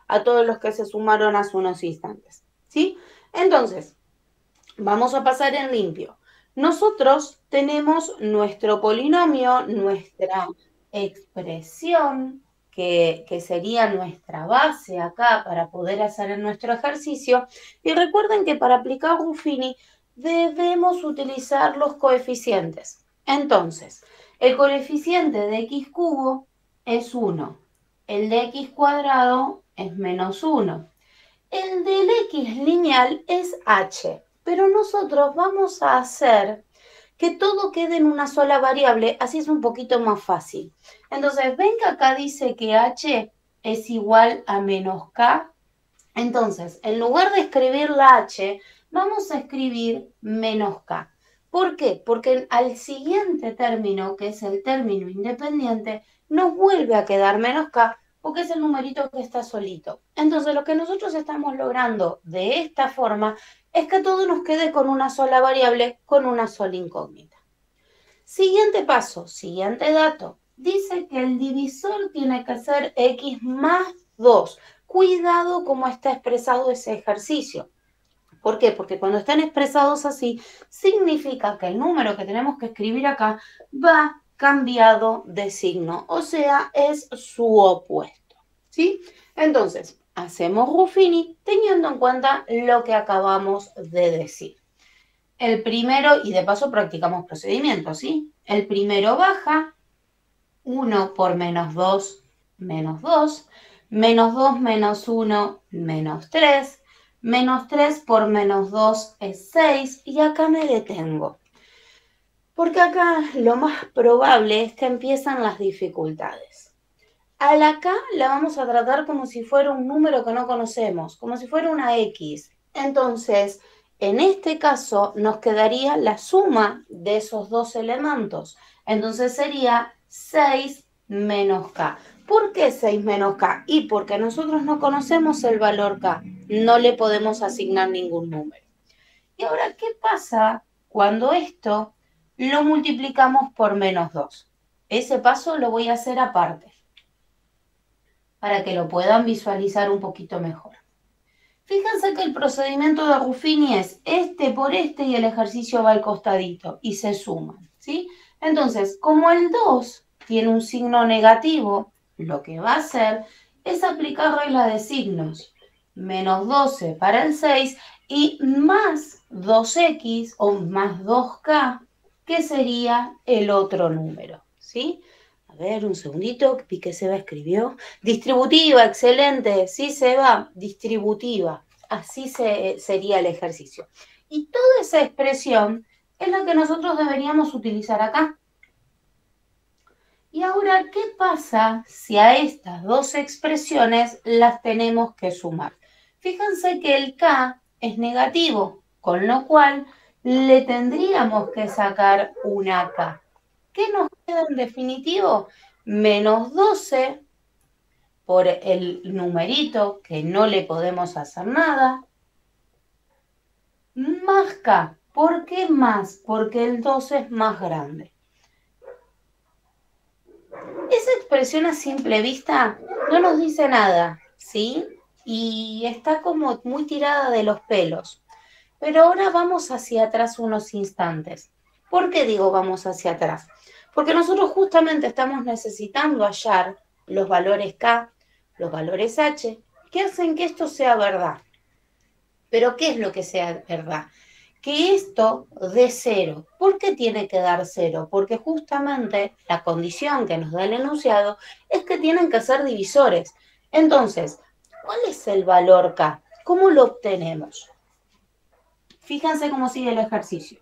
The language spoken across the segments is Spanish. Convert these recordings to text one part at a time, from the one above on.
a todos los que se sumaron hace unos instantes, ¿sí? Entonces, vamos a pasar en limpio. Nosotros tenemos nuestro polinomio, nuestra expresión, que sería nuestra base acá para poder hacer nuestro ejercicio. Y recuerden que para aplicar Ruffini debemos utilizar los coeficientes. Entonces, el coeficiente de x cubo es 1. El de x cuadrado es menos 1. El del x lineal es h, pero nosotros vamos a hacer que todo quede en una sola variable, así es un poquito más fácil. Entonces, ven que acá dice que h es igual a menos k. Entonces, en lugar de escribir la h, vamos a escribir menos k. ¿Por qué? Porque al siguiente término, que es el término independiente, nos vuelve a quedar menos k, porque es el numerito que está solito. Entonces, lo que nosotros estamos logrando de esta forma es que todo nos quede con una sola variable, con una sola incógnita. Siguiente paso, siguiente dato. Dice que el divisor tiene que ser x más 2. Cuidado cómo está expresado ese ejercicio. ¿Por qué? Porque cuando están expresados así, significa que el número que tenemos que escribir acá va cambiado de signo, o sea, es su opuesto, ¿sí? Entonces, hacemos Ruffini teniendo en cuenta lo que acabamos de decir. El primero, y de paso practicamos procedimientos, ¿sí? El primero baja, 1 por menos 2, menos 2, menos 2 menos 1, menos 3, menos 3 por menos 2 es 6, y acá me detengo. Porque acá lo más probable es que empiezan las dificultades. A la K la vamos a tratar como si fuera un número que no conocemos, como si fuera una X. Entonces, en este caso nos quedaría la suma de esos dos elementos. Entonces sería 6 menos K. ¿Por qué 6 menos K? Y porque nosotros no conocemos el valor K, no le podemos asignar ningún número. Y ahora, ¿qué pasa cuando esto lo multiplicamos por menos 2? Ese paso lo voy a hacer aparte, para que lo puedan visualizar un poquito mejor. Fíjense que el procedimiento de Ruffini es este por este y el ejercicio va al costadito y se suman, ¿sí? Entonces, como el 2 tiene un signo negativo, lo que va a hacer es aplicar regla de signos. Menos 12 para el 6 y más 2x o más 2k, que sería el otro número, ¿sí? A ver, un segundito, vi que Seba escribió. Distributiva, excelente. Sí, Seba, distributiva. Así sería el ejercicio. Y toda esa expresión es la que nosotros deberíamos utilizar acá. Y ahora, ¿qué pasa si a estas dos expresiones las tenemos que sumar? Fíjense que el K es negativo, con lo cual le tendríamos que sacar una K. ¿Qué nos queda en definitivo? Menos 12 por el numerito, que no le podemos hacer nada, más K. ¿Por qué más? Porque el 12 es más grande. Esa expresión a simple vista no nos dice nada, ¿sí? Y está como muy tirada de los pelos. Pero ahora vamos hacia atrás unos instantes. ¿Por qué digo vamos hacia atrás? Porque nosotros justamente estamos necesitando hallar los valores K, los valores H, que hacen que esto sea verdad. Pero ¿qué es lo que sea verdad? Que esto dé cero. ¿Por qué tiene que dar cero? Porque justamente la condición que nos da el enunciado es que tienen que ser divisores. Entonces, ¿cuál es el valor K? ¿Cómo lo obtenemos? Fíjense cómo sigue el ejercicio.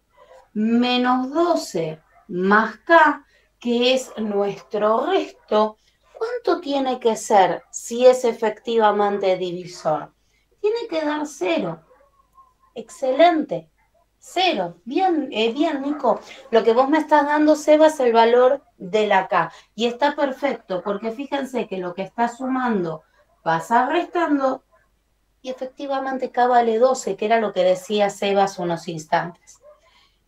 Menos 12 más K, que es nuestro resto, ¿cuánto tiene que ser si es efectivamente divisor? Tiene que dar cero. Excelente. Cero. Bien, bien, Nico. Lo que vos me estás dando, Seba, es el valor de la K. Y está perfecto, porque fíjense que lo que está sumando pasa restando y efectivamente K vale 12, que era lo que decía Seba hace unos instantes.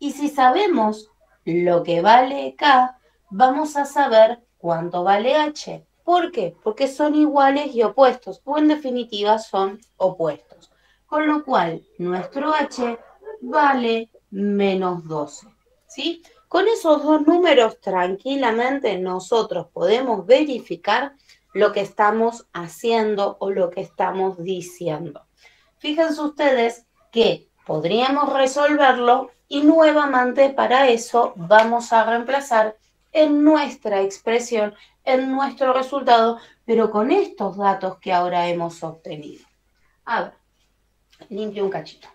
Y si sabemos lo que vale K, vamos a saber cuánto vale H. ¿Por qué? Porque son iguales y opuestos, o en definitiva son opuestos. Con lo cual, nuestro h vale menos 12, ¿sí? Con esos dos números, tranquilamente, nosotros podemos verificar lo que estamos haciendo o lo que estamos diciendo. Fíjense ustedes que podríamos resolverlo y nuevamente para eso vamos a reemplazar en nuestra expresión, en nuestro resultado, pero con estos datos que ahora hemos obtenido. A ver, limpio un cachito.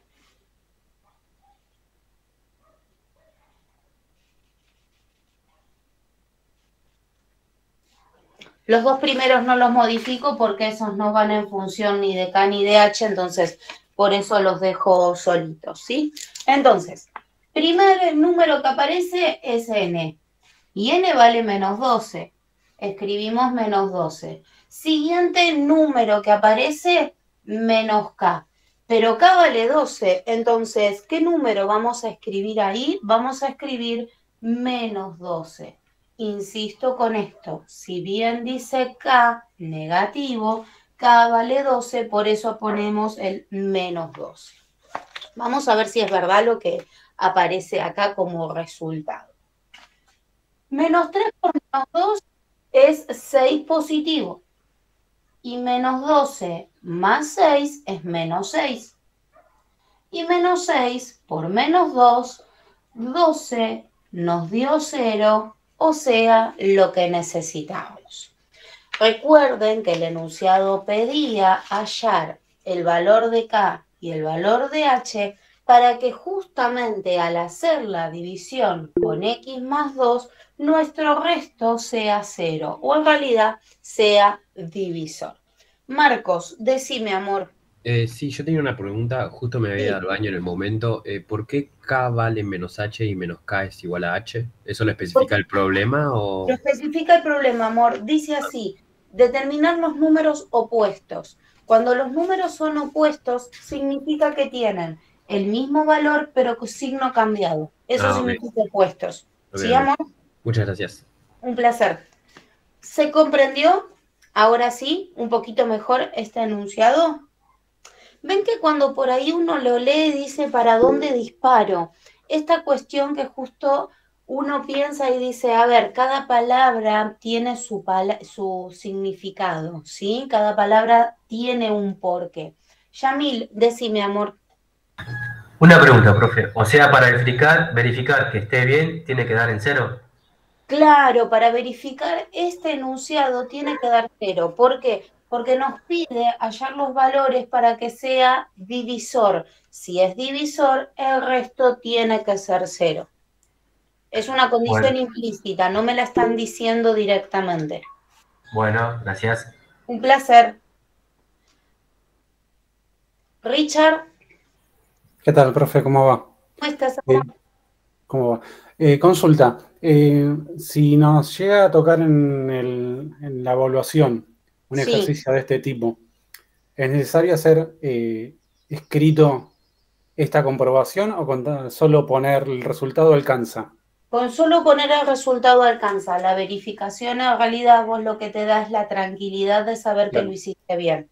Los dos primeros no los modifico porque esos no van en función ni de K ni de H, entonces por eso los dejo solitos, ¿sí? Entonces, primer número que aparece es N. Y N vale menos 12. Escribimos menos 12. Siguiente número que aparece, menos K. Pero K vale 12. Entonces, ¿qué número vamos a escribir ahí? Vamos a escribir menos 12. Insisto con esto. Si bien dice K negativo, K vale 12, por eso ponemos el menos 12. Vamos a ver si es verdad lo que aparece acá como resultado. Menos 3 por menos 2 es 6 positivo. Y menos 12 más 6 es menos 6. Y menos 6 por menos 2, 12 nos dio 0, o sea, lo que necesitábamos. Recuerden que el enunciado pedía hallar el valor de K y el valor de H para que justamente al hacer la división con X más 2, nuestro resto sea 0 o en realidad sea divisor. Marcos, decime, amor. Sí, yo tenía una pregunta, justo me había ido Sí, al baño en el momento. ¿Por qué K vale menos H y menos K es igual a H? ¿Eso lo especifica porque el problema lo o...? especifica el problema, amor. Dice así, determinar los números opuestos. Cuando los números son opuestos, significa que tienen el mismo valor, pero con signo cambiado. Eso Ah, ok, significa opuestos. ok, ¿Sí, ok. amor? Muchas gracias. Un placer. ¿Se comprendió? Ahora sí, un poquito mejor este enunciado. Ven que cuando por ahí uno lo lee dice ¿para dónde disparo? Esta cuestión que justo uno piensa y dice, a ver, cada palabra tiene su significado, ¿sí? Cada palabra tiene un porqué. Yamil, decime, amor. Una pregunta, profe. O sea, para verificar que esté bien, tiene que dar en cero. Claro, para verificar este enunciado tiene que dar 0. ¿Por qué? Porque nos pide hallar los valores para que sea divisor. Si es divisor, el resto tiene que ser 0. Es una condición Bueno, implícita, no me la están diciendo directamente. bueno, gracias. Un placer. Richard, ¿Qué tal, profe? ¿Cómo va? ¿cómo estás, Eh, amor? ¿Cómo va? Consulta, si nos llega a tocar en la evaluación un Sí, ejercicio de este tipo, ¿es necesario hacer escrito esta comprobación o con solo poner el resultado alcanza? con solo poner el resultado alcanza. La verificación en realidad vos lo que te da es la tranquilidad de saber que lo Claro. hiciste bien, Ok,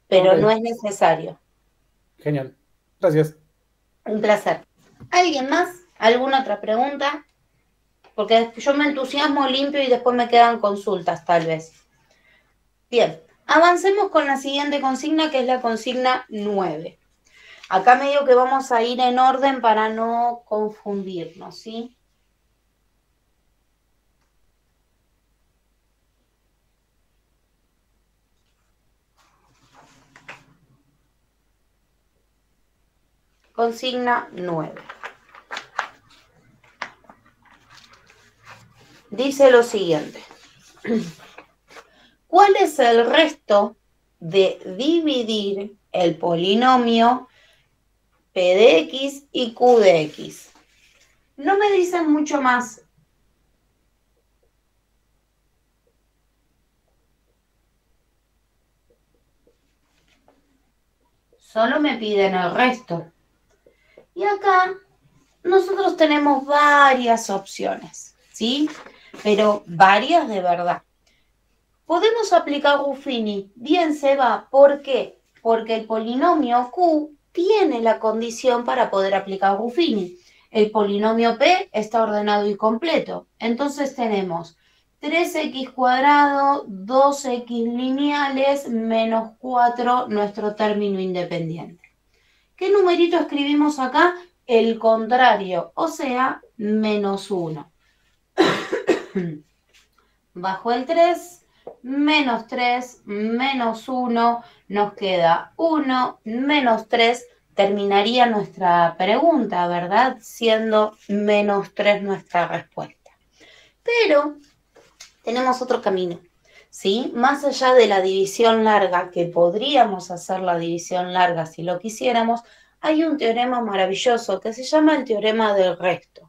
pero no es necesario. genial. Gracias. Un placer. ¿Alguien más? ¿Alguna otra pregunta? Porque yo me entusiasmo limpio y después me quedan consultas, tal vez. Bien, avancemos con la siguiente consigna, que es la consigna 9. Acá medio que vamos a ir en orden para no confundirnos, ¿sí? Consigna 9. Dice lo siguiente. ¿Cuál es el resto de dividir el polinomio P de X y Q de X? No me dicen mucho más. Solo me piden el resto. Y acá nosotros tenemos varias opciones, ¿sí? Pero varias de verdad. Podemos aplicar Ruffini. Bien, Seba. ¿Por qué? Porque el polinomio Q tiene la condición para poder aplicar Ruffini. El polinomio P está ordenado y completo. Entonces tenemos 3x cuadrado, 2x lineales, menos 4, nuestro término independiente. ¿Qué numerito escribimos acá? El contrario, o sea, menos 1. Bajo el 3, menos 3, menos 1, nos queda 1, menos 3, terminaría nuestra pregunta, ¿verdad? Siendo menos 3 nuestra respuesta. Pero tenemos otro camino, ¿sí? Más allá de la división larga, que podríamos hacer la división larga si lo quisiéramos, hay un teorema maravilloso que se llama el teorema del resto.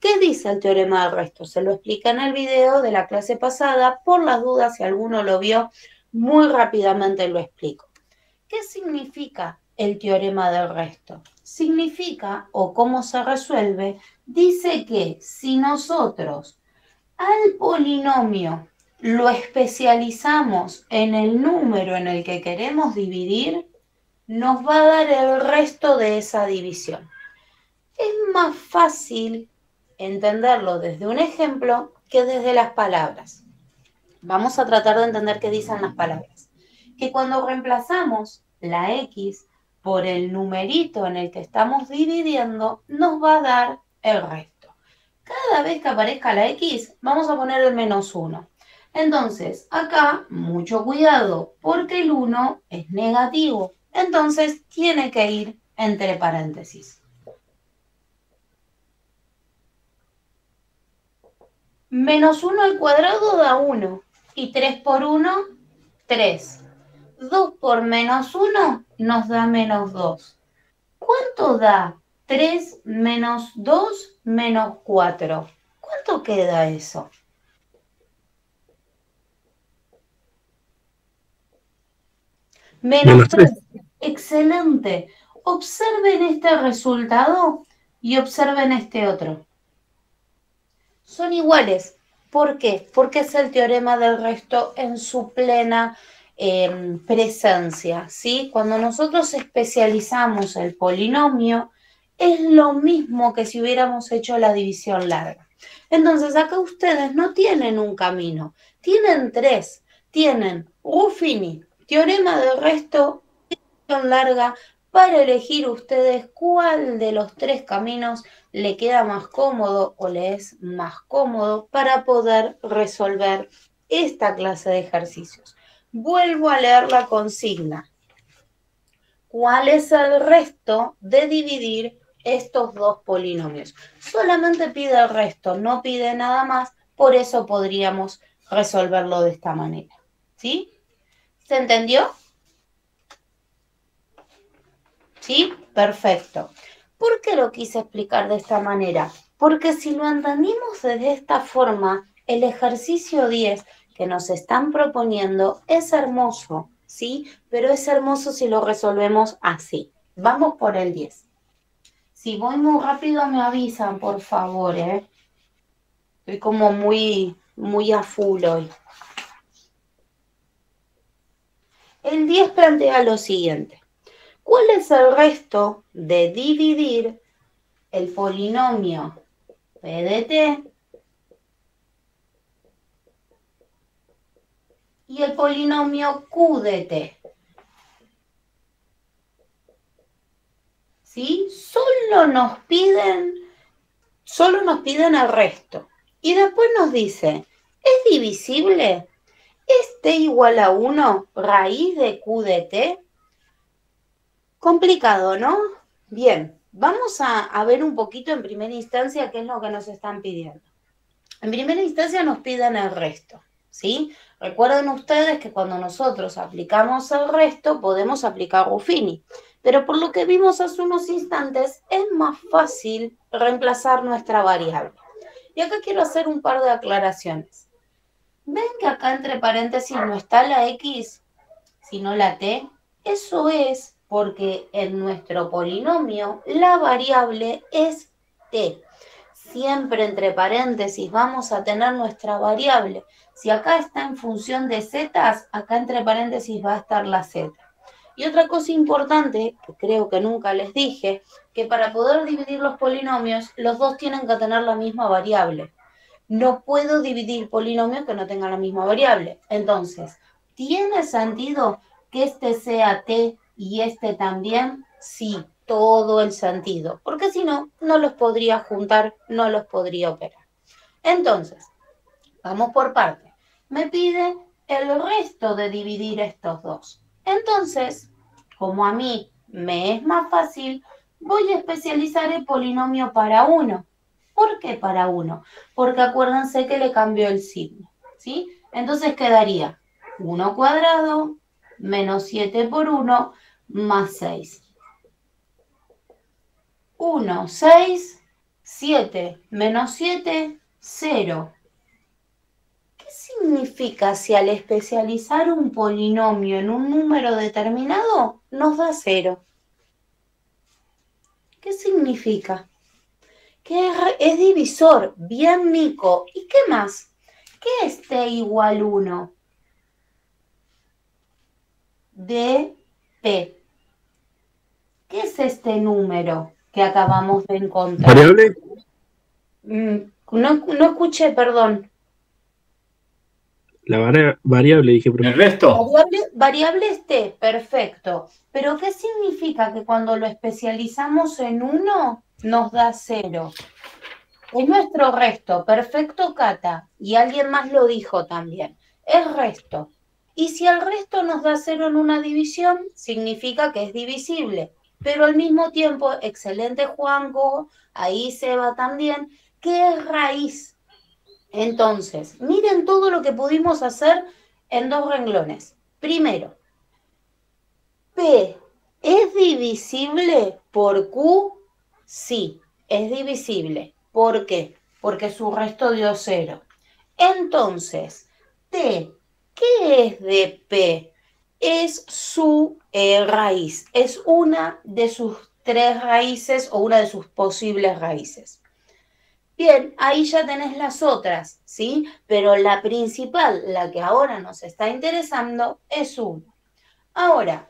¿Qué dice el teorema del resto? Se lo explica en el video de la clase pasada. Por las dudas, si alguno lo vio, muy rápidamente lo explico. ¿Qué significa el teorema del resto? Significa, o cómo se resuelve, dice que si nosotros al polinomio lo especializamos en el número en el que queremos dividir, nos va a dar el resto de esa división. Es más fácil entenderlo desde un ejemplo que desde las palabras. Vamos a tratar de entender qué dicen las palabras. Que cuando reemplazamos la X por el numerito en el que estamos dividiendo, nos va a dar el resto. Cada vez que aparezca la X, vamos a poner el menos 1. Entonces, acá, mucho cuidado, porque el 1 es negativo. Entonces, tiene que ir entre paréntesis. Menos 1 al cuadrado da 1. Y 3 por 1, 3. 2 por menos 1 nos da menos 2. ¿Cuánto da 3 menos 2 menos 4? ¿Cuánto queda eso? Menos 3. Excelente. Observen este resultado y observen este otro. Son iguales. ¿Por qué? Porque es el teorema del resto en su plena presencia, ¿sí? Cuando nosotros especializamos el polinomio, es lo mismo que si hubiéramos hecho la división larga. Entonces, acá ustedes no tienen un camino, tienen 3. Tienen Ruffini, teorema del resto, división larga, para elegir ustedes cuál de los 3 caminos le queda más cómodo o le es más cómodo para poder resolver esta clase de ejercicios. Vuelvo a leer la consigna. ¿Cuál es el resto de dividir estos dos polinomios? Solamente pide el resto, no pide nada más, por eso podríamos resolverlo de esta manera. ¿Sí? ¿Se entendió? ¿Sí? Perfecto. ¿Por qué lo quise explicar de esta manera? Porque si lo entendimos de esta forma, el ejercicio 10 que nos están proponiendo es hermoso, ¿sí? Pero es hermoso si lo resolvemos así. Vamos por el 10. Si voy muy rápido me avisan, por favor, ¿eh? Estoy como muy a full hoy. El 10 plantea lo siguiente. ¿Cuál es el resto de dividir el polinomio P de t y el polinomio Q de t? ¿Sí? Solo nos piden el resto. Y después nos dice, ¿es divisible? ¿Es t igual a 1 raíz de Q de t? Complicado, ¿no? Bien, vamos a ver un poquito en primera instancia qué es lo que nos están pidiendo. En primera instancia nos piden el resto, ¿sí? Recuerden ustedes que cuando nosotros aplicamos el resto podemos aplicar Ruffini, pero por lo que vimos hace unos instantes es más fácil reemplazar nuestra variable. Y acá quiero hacer un par de aclaraciones. ¿Ven que acá entre paréntesis no está la X, sino la T? Eso es porque en nuestro polinomio la variable es T. siempre entre paréntesis vamos a tener nuestra variable. Si acá está en función de zetas, acá entre paréntesis va a estar la z. Y otra cosa importante, que creo que nunca les dije, que para poder dividir los polinomios, los dos tienen que tener la misma variable. No puedo dividir polinomios que no tengan la misma variable. Entonces, ¿tiene sentido que este sea t y este también? Sí, todo el sentido. Porque si no, no los podría juntar, no los podría operar. Entonces, vamos por parte. Me pide el resto de dividir estos dos. Entonces, como a mí me es más fácil, voy a especializar el polinomio para 1. ¿Por qué para 1? Porque acuérdense que le cambió el signo, ¿sí? Entonces quedaría 1 cuadrado menos 7 por 1 más 6. 1, 6, 7 menos 7, 0. ¿Qué significa si al especializar un polinomio en un número determinado nos da 0? ¿Qué significa? Que es divisor. Bien, Nico. ¿Y qué más? ¿Qué es t igual 1? De p. ¿Qué es este número que acabamos de encontrar? ¿Variable? No escuché, perdón. La variable, dije, ¿El resto? Variable es t, perfecto. Pero ¿qué significa que cuando lo especializamos en 1 nos da 0? Es nuestro resto, perfecto, Cata. Y alguien más lo dijo también. Es resto. Y si el resto nos da 0 en una división, significa que es divisible. Pero al mismo tiempo, excelente Juanjo, ahí Seba también, que es raíz. Entonces, miren todo lo que pudimos hacer en 2 renglones. Primero, P es divisible por Q. Sí, es divisible. ¿Por qué? Porque su resto dio 0. Entonces, T, ¿qué es de P? Es su raíz. Es una de sus 3 raíces o una de sus posibles raíces. Bien, ahí ya tenés las otras, ¿sí? Pero la principal, la que ahora nos está interesando, es 1. Ahora,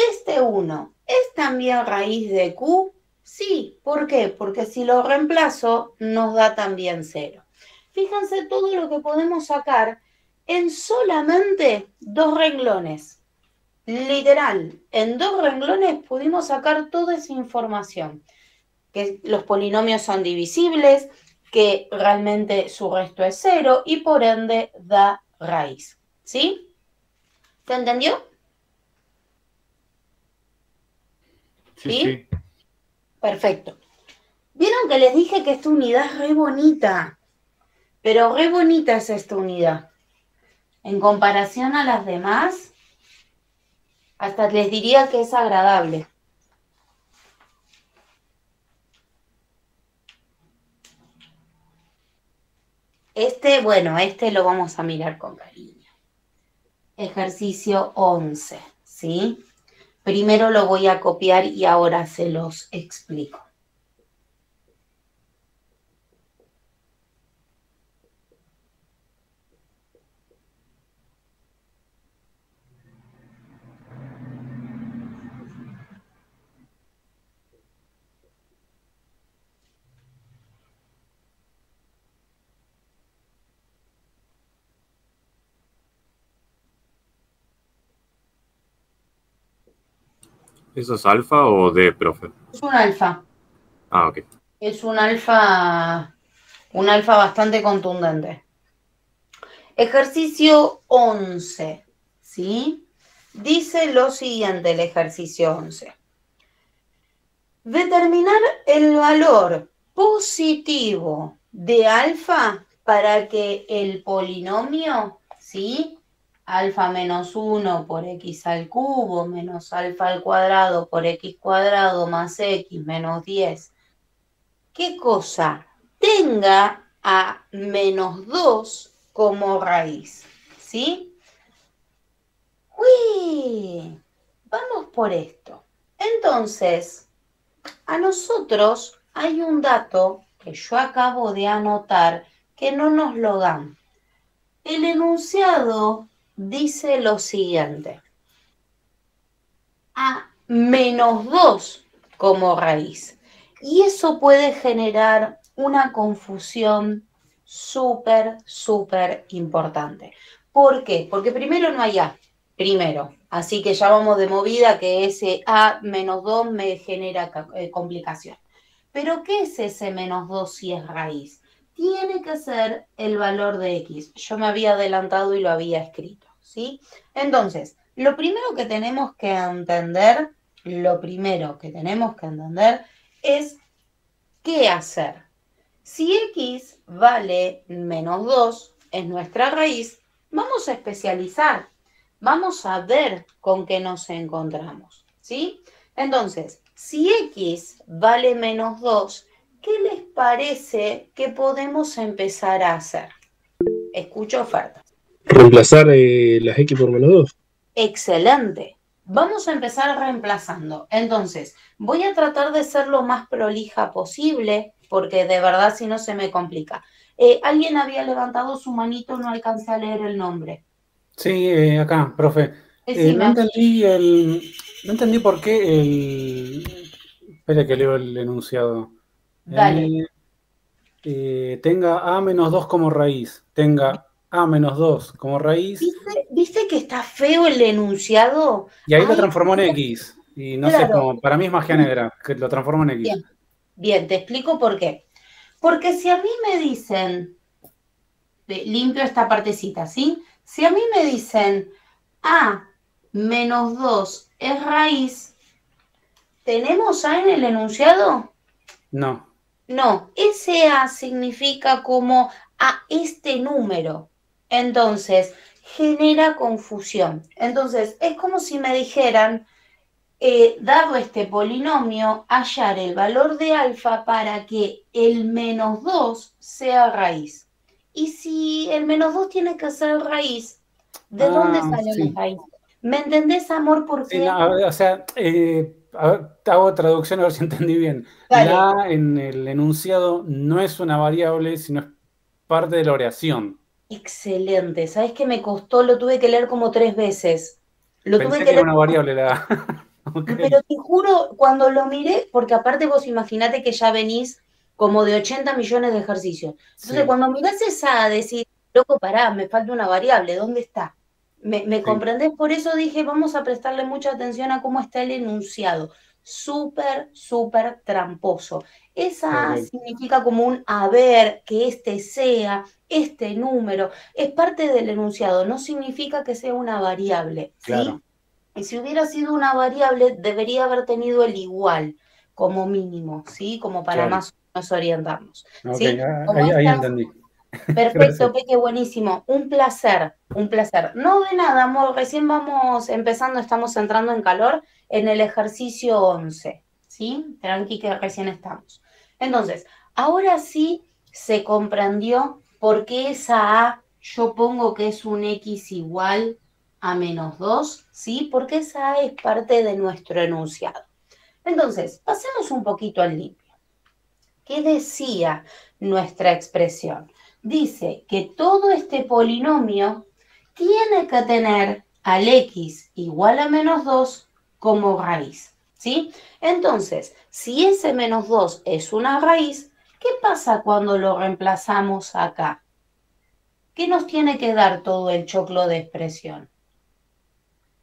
¿este 1 es también raíz de Q? Sí, ¿por qué? Porque si lo reemplazo, nos da también 0. Fíjense todo lo que podemos sacar en solamente 2 renglones. Literal, en 2 renglones pudimos sacar toda esa información. Que los polinomios son divisibles, que realmente su resto es 0 y por ende da raíz. ¿Sí? ¿Se entendió? Sí. Perfecto. ¿Vieron que les dije que esta unidad es re bonita? Pero re bonita es esta unidad. En comparación a las demás, hasta les diría que es agradable. Este lo vamos a mirar con cariño. Ejercicio 11, ¿sí? Primero lo voy a copiar y ahora se los explico. ¿Eso es alfa o D, profe? Es un alfa. Ah, ok. Es un alfa bastante contundente. Ejercicio 11, ¿sí? Dice lo siguiente el ejercicio 11. Determinar el valor positivo de alfa para que el polinomio, ¿sí? Alfa menos 1 por x al cubo menos alfa al cuadrado por x cuadrado más x menos 10. ¿Qué cosa? Tenga a menos 2 como raíz, ¿sí? ¡Uy! Vamos por esto. Entonces, a nosotros hay un dato que yo acabo de anotar que no nos lo dan. El enunciado dice lo siguiente: a menos 2 como raíz. Y eso puede generar una confusión súper, súper importante. ¿Por qué? Porque primero no hay A, primero. Así que ya vamos de movida que ese A menos 2 me genera complicación. Pero ¿qué es ese menos 2 si es raíz? Tiene que ser el valor de X. Yo me había adelantado y lo había escrito, ¿sí? Entonces, lo primero que tenemos que entender es qué hacer. Si X vale menos 2, es nuestra raíz, vamos a especializar. Vamos a ver con qué nos encontramos, ¿sí? Entonces, si X vale menos 2, ¿qué les parece que podemos empezar a hacer? Escucho ofertas. Reemplazar las X por menos 2. Excelente. Vamos a empezar reemplazando. Entonces, voy a tratar de ser lo más prolija posible, porque de verdad si no se me complica. Alguien había levantado su manito, no alcancé a leer el nombre. Sí, acá, profe. Decime. No entendí por qué Espera que leo el enunciado. Dale. Tenga A menos 2 como raíz. Tenga A menos 2 como raíz. ¿Viste que está feo el enunciado? Y ahí lo Ay, transformó en X. Y no sé, claro. como para mí es magia negra, que lo transformó en X. Bien, te explico por qué. Porque si a mí me dicen, limpio esta partecita, ¿sí? Si a mí me dicen A menos 2 es raíz, ¿tenemos A en el enunciado? No. No, ese A significa como a este número. Entonces, genera confusión. Entonces, es como si me dijeran, dado este polinomio, hallar el valor de alfa para que el menos 2 sea raíz. Y si el menos 2 tiene que ser raíz, ¿de dónde sale Sí. la raíz? ¿Me entendés, amor? Porque... Sí, no, o sea, a ver, hago traducción a ver si entendí bien. Dale. La A en el enunciado no es una variable, sino es parte de la oración. Excelente. ¿Sabes qué me costó? Lo tuve que leer como 3 veces. Lo Pensé tuve que que era leer. una variable la A. Okay. Pero te juro, cuando lo miré, porque aparte vos imaginate que ya venís como de 80 millones de ejercicios. Entonces, Sí. cuando mirás esa, decís, loco, pará, me falta una variable, ¿dónde está? ¿Me comprendés? Por eso dije, vamos a prestarle mucha atención a cómo está el enunciado. Súper, súper tramposo. Esa Ok. significa como un haber, que este sea, este número. Es parte del enunciado, no significa que sea una variable, ¿sí? Claro. Y si hubiera sido una variable, debería haber tenido el igual como mínimo, ¿sí? Como para Claro. más o menos orientarnos. Ok, ¿Sí? ahí entendí. Perfecto, Gracias. Peque, buenísimo. Un placer, un placer. No de nada, amor, recién vamos empezando, estamos entrando en calor en el ejercicio 11, ¿sí? Tranqui que recién estamos. Entonces, ahora sí se comprendió por qué esa A yo pongo que es un X igual a menos 2, ¿sí? Porque esa A es parte de nuestro enunciado. Entonces, pasemos un poquito al limpio. ¿Qué decía nuestra expresión? Dice que todo este polinomio tiene que tener al X igual a menos 2 como raíz, ¿sí? Entonces, si ese menos 2 es una raíz, ¿qué pasa cuando lo reemplazamos acá? ¿Qué nos tiene que dar todo el choclo de expresión?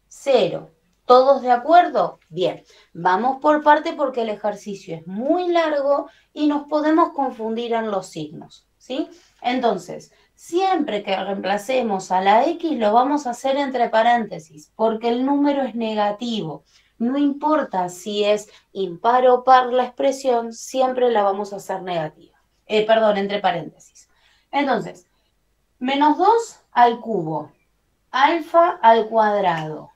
0. ¿Todos de acuerdo? Bien, vamos por parte porque el ejercicio es muy largo y nos podemos confundir en los signos, ¿sí? Entonces, siempre que reemplacemos a la X lo vamos a hacer entre paréntesis porque el número es negativo. No importa si es impar o par la expresión, siempre la vamos a hacer negativa. Entre paréntesis. Entonces, menos 2 al cubo, alfa al cuadrado.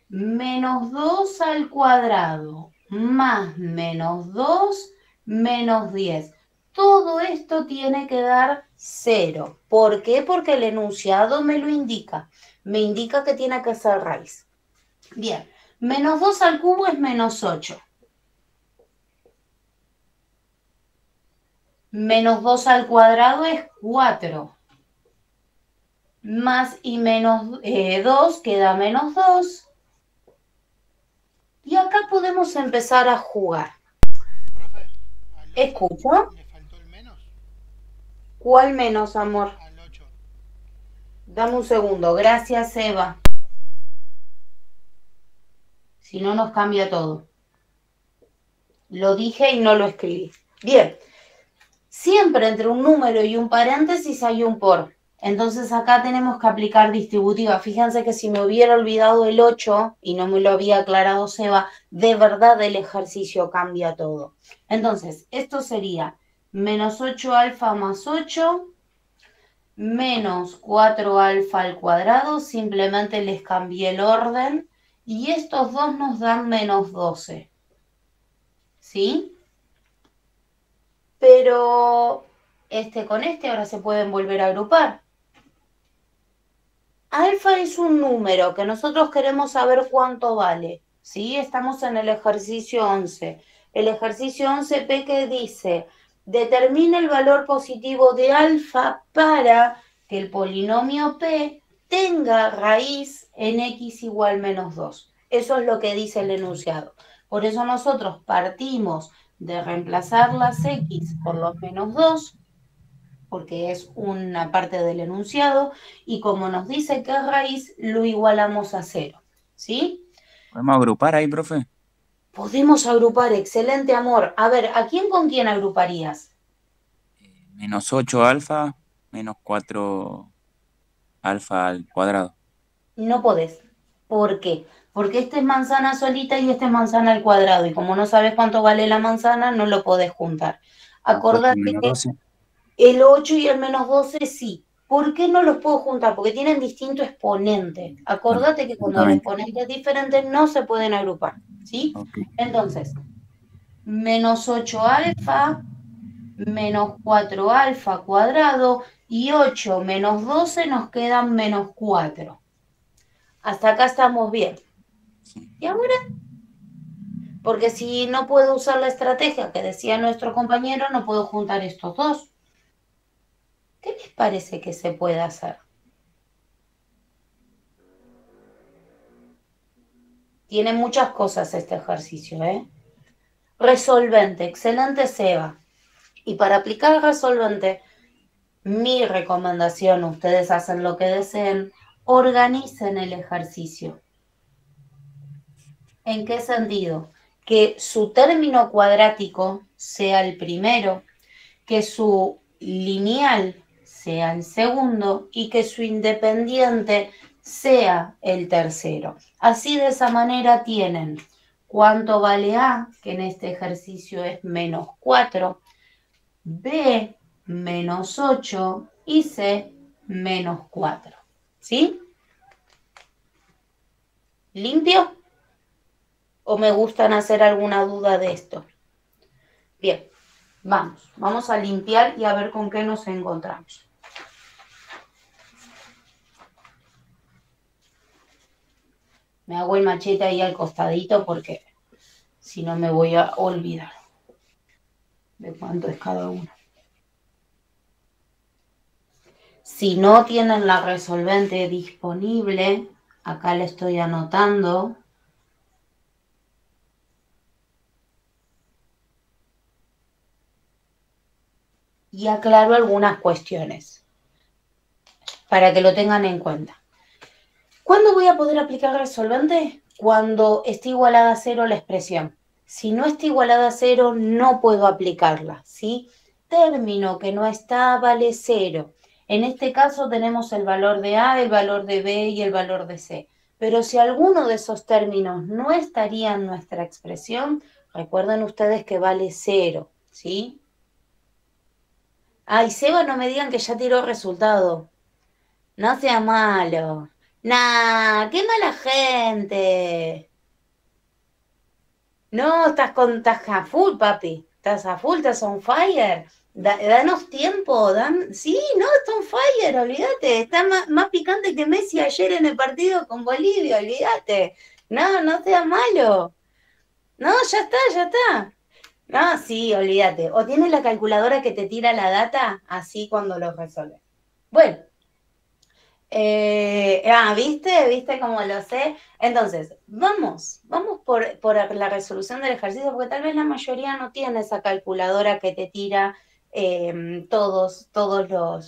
Menos 2 al cuadrado más menos 2 menos 10. Todo esto tiene que dar 0. ¿Por qué? Porque el enunciado me lo indica. Me indica que tiene que ser raíz. Bien, menos 2 al cubo es menos 8. Menos 2 al cuadrado es 4. Más y menos 2 queda menos 2. Y acá podemos empezar a jugar. Profe, ¿Escucho? ¿le faltó el menos? ¿Cuál menos, amor? Al 8. Dame un segundo. Gracias, Eva. Si no, nos cambia todo. Lo dije y no lo escribí. Bien. Siempre entre un número y un paréntesis hay un por. Entonces acá tenemos que aplicar distributiva. Fíjense que si me hubiera olvidado el 8 y no me lo había aclarado Seba, de verdad el ejercicio cambia todo. Entonces, esto sería menos 8 alfa más 8, menos 4 alfa al cuadrado. Simplemente les cambié el orden. Y estos dos nos dan menos 12. ¿Sí? Pero con este ahora se pueden volver a agrupar. Alfa es un número que nosotros queremos saber cuánto vale. ¿Sí? Estamos en el ejercicio 11. El ejercicio 11P que dice, determina el valor positivo de alfa para que el polinomio P tenga raíz en x igual menos 2. Eso es lo que dice el enunciado. Por eso nosotros partimos de reemplazar las x por los menos 2, porque es una parte del enunciado, y como nos dice que es raíz, lo igualamos a 0, ¿sí? ¿Podemos agrupar ahí, profe? Podemos agrupar, excelente, amor. A ver, ¿a quién con quién agruparías? Menos 8 alfa, menos 4 alfa al cuadrado. No podés. ¿Por qué? Porque este es manzana solita y este es manzana al cuadrado, y como no sabes cuánto vale la manzana, no lo podés juntar. Acordate Menos que 12. el 8 y el menos 12 sí. ¿Por qué no los puedo juntar? Porque tienen distinto exponente. Acordate que cuando el exponente es diferente no se pueden agrupar, ¿sí? Okay. Entonces, menos 8 alfa, menos 4 alfa cuadrado, y 8 menos 12 nos quedan menos 4. Hasta acá estamos bien. ¿Y ahora? Porque si no puedo usar la estrategia que decía nuestro compañero, no puedo juntar estos dos. ¿Qué les parece que se puede hacer? Tiene muchas cosas este ejercicio, ¿eh? Resolvente, excelente, Seba. Y para aplicar resolvente, mi recomendación, ustedes hacen lo que deseen, organicen el ejercicio. ¿En qué sentido? Que su término cuadrático sea el primero, que su lineal sea el segundo y que su independiente sea el tercero. Así, de esa manera tienen cuánto vale A, que en este ejercicio es menos 4, B menos 8 y C menos 4. ¿Sí? ¿Limpio? ¿O me gustan hacer alguna duda de esto? Bien, vamos a limpiar y a ver con qué nos encontramos. Me hago el machete ahí al costadito porque si no me voy a olvidar de cuánto es cada uno. Si no tienen la resolvente disponible, acá le estoy anotando. Y aclaro algunas cuestiones para que lo tengan en cuenta. ¿Cuándo voy a poder aplicar resolvente? Cuando esté igualada a 0 la expresión. Si no está igualada a 0, no puedo aplicarla, ¿sí? Término que no está vale 0. En este caso tenemos el valor de A, el valor de B y el valor de C. Pero si alguno de esos términos no estaría en nuestra expresión, recuerden ustedes que vale 0, ¿sí? Ay, Seba, no me digan que ya tiró resultado. No sea malo. Nah, qué mala gente. No, estás a full, papi. Estás a full, estás on fire. Danos tiempo. Sí, no, está on fire, olvídate. Está más picante que Messi ayer en el partido con Bolivia, olvídate. No sea malo. No, ya está. No, sí, olvídate. O tienes la calculadora que te tira la data, así cuando lo resuelves. Bueno. ¿Viste cómo lo sé? Entonces, vamos por la resolución del ejercicio, porque tal vez la mayoría no tiene esa calculadora que te tira todos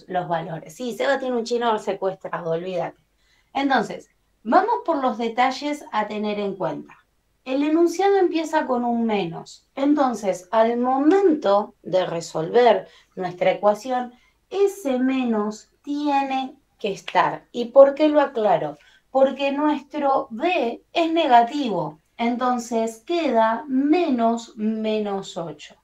los valores. Sí, Seba tiene un chino secuestrado, olvídate. Entonces, vamos por los detalles a tener en cuenta. El enunciado empieza con un menos. Entonces, al momento de resolver nuestra ecuación, ese menos tiene que estar. ¿Y por qué lo aclaro? Porque nuestro b es negativo. Entonces queda menos 8.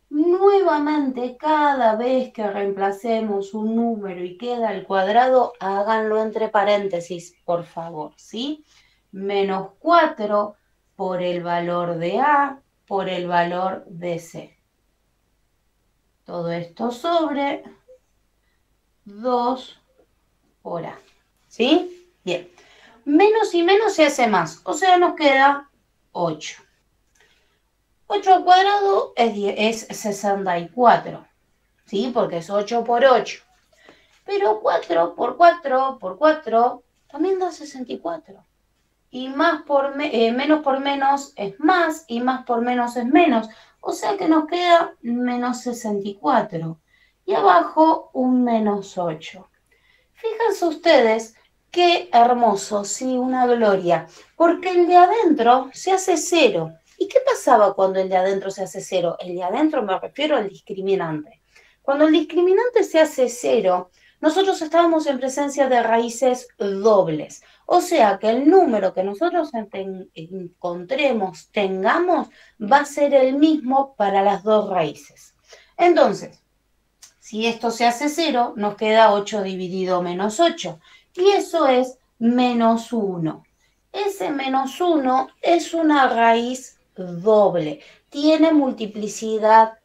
Nuevamente, cada vez que reemplacemos un número y queda al cuadrado, háganlo entre paréntesis, por favor, ¿sí? Menos 4 por el valor de A por el valor de C. Todo esto sobre 2 por A. ¿Sí? Bien. Menos y menos se hace más, o sea, nos queda 8. 8 al cuadrado es 64, ¿sí? Porque es 8 por 8. Pero 4 por 4 por 4 también da 64. Y menos por menos es más, y más por menos es menos. O sea que nos queda menos 64. Y abajo un menos 8. Fíjense ustedes qué hermoso, sí, una gloria. Porque el de adentro se hace 0. ¿Y qué pasaba cuando el de adentro se hace 0? El de adentro me refiero al discriminante. Cuando el discriminante se hace 0, nosotros estábamos en presencia de raíces dobles. O sea que el número que nosotros encontremos, tengamos, va a ser el mismo para las dos raíces. Entonces, si esto se hace 0, nos queda 8 dividido menos 8. Y eso es menos 1. Ese menos 1 es una raíz doble. Tiene multiplicidad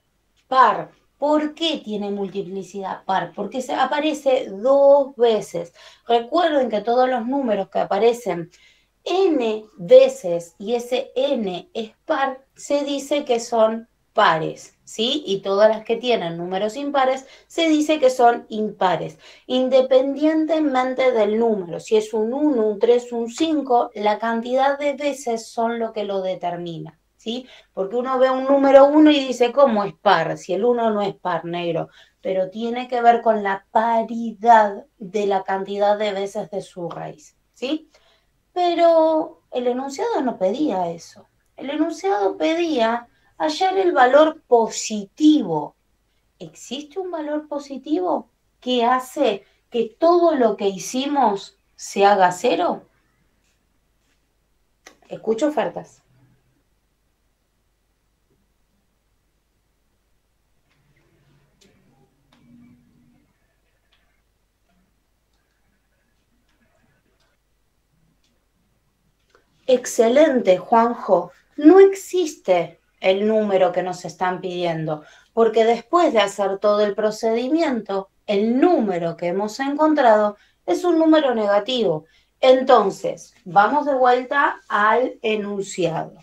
par. ¿Por qué tiene multiplicidad par? Porque se aparece 2 veces. Recuerden que todos los números que aparecen n veces y ese n es par, se dice que son pares, ¿sí? Y todas las que tienen números impares se dice que son impares. Independientemente del número, si es un 1, un 3, un 5, la cantidad de veces son lo que lo determina, ¿sí? Porque uno ve un número 1 y dice, ¿cómo es par? Si el 1 no es par, negro. Pero tiene que ver con la paridad de la cantidad de veces de su raíz, ¿sí? Pero el enunciado no pedía eso. El enunciado pedía hallar el valor positivo. ¿Existe un valor positivo que hace que todo lo que hicimos se haga 0? Escucho ofertas. Excelente, Juanjo. No existe el número que nos están pidiendo, porque después de hacer todo el procedimiento, el número que hemos encontrado es un número negativo. Entonces, vamos de vuelta al enunciado.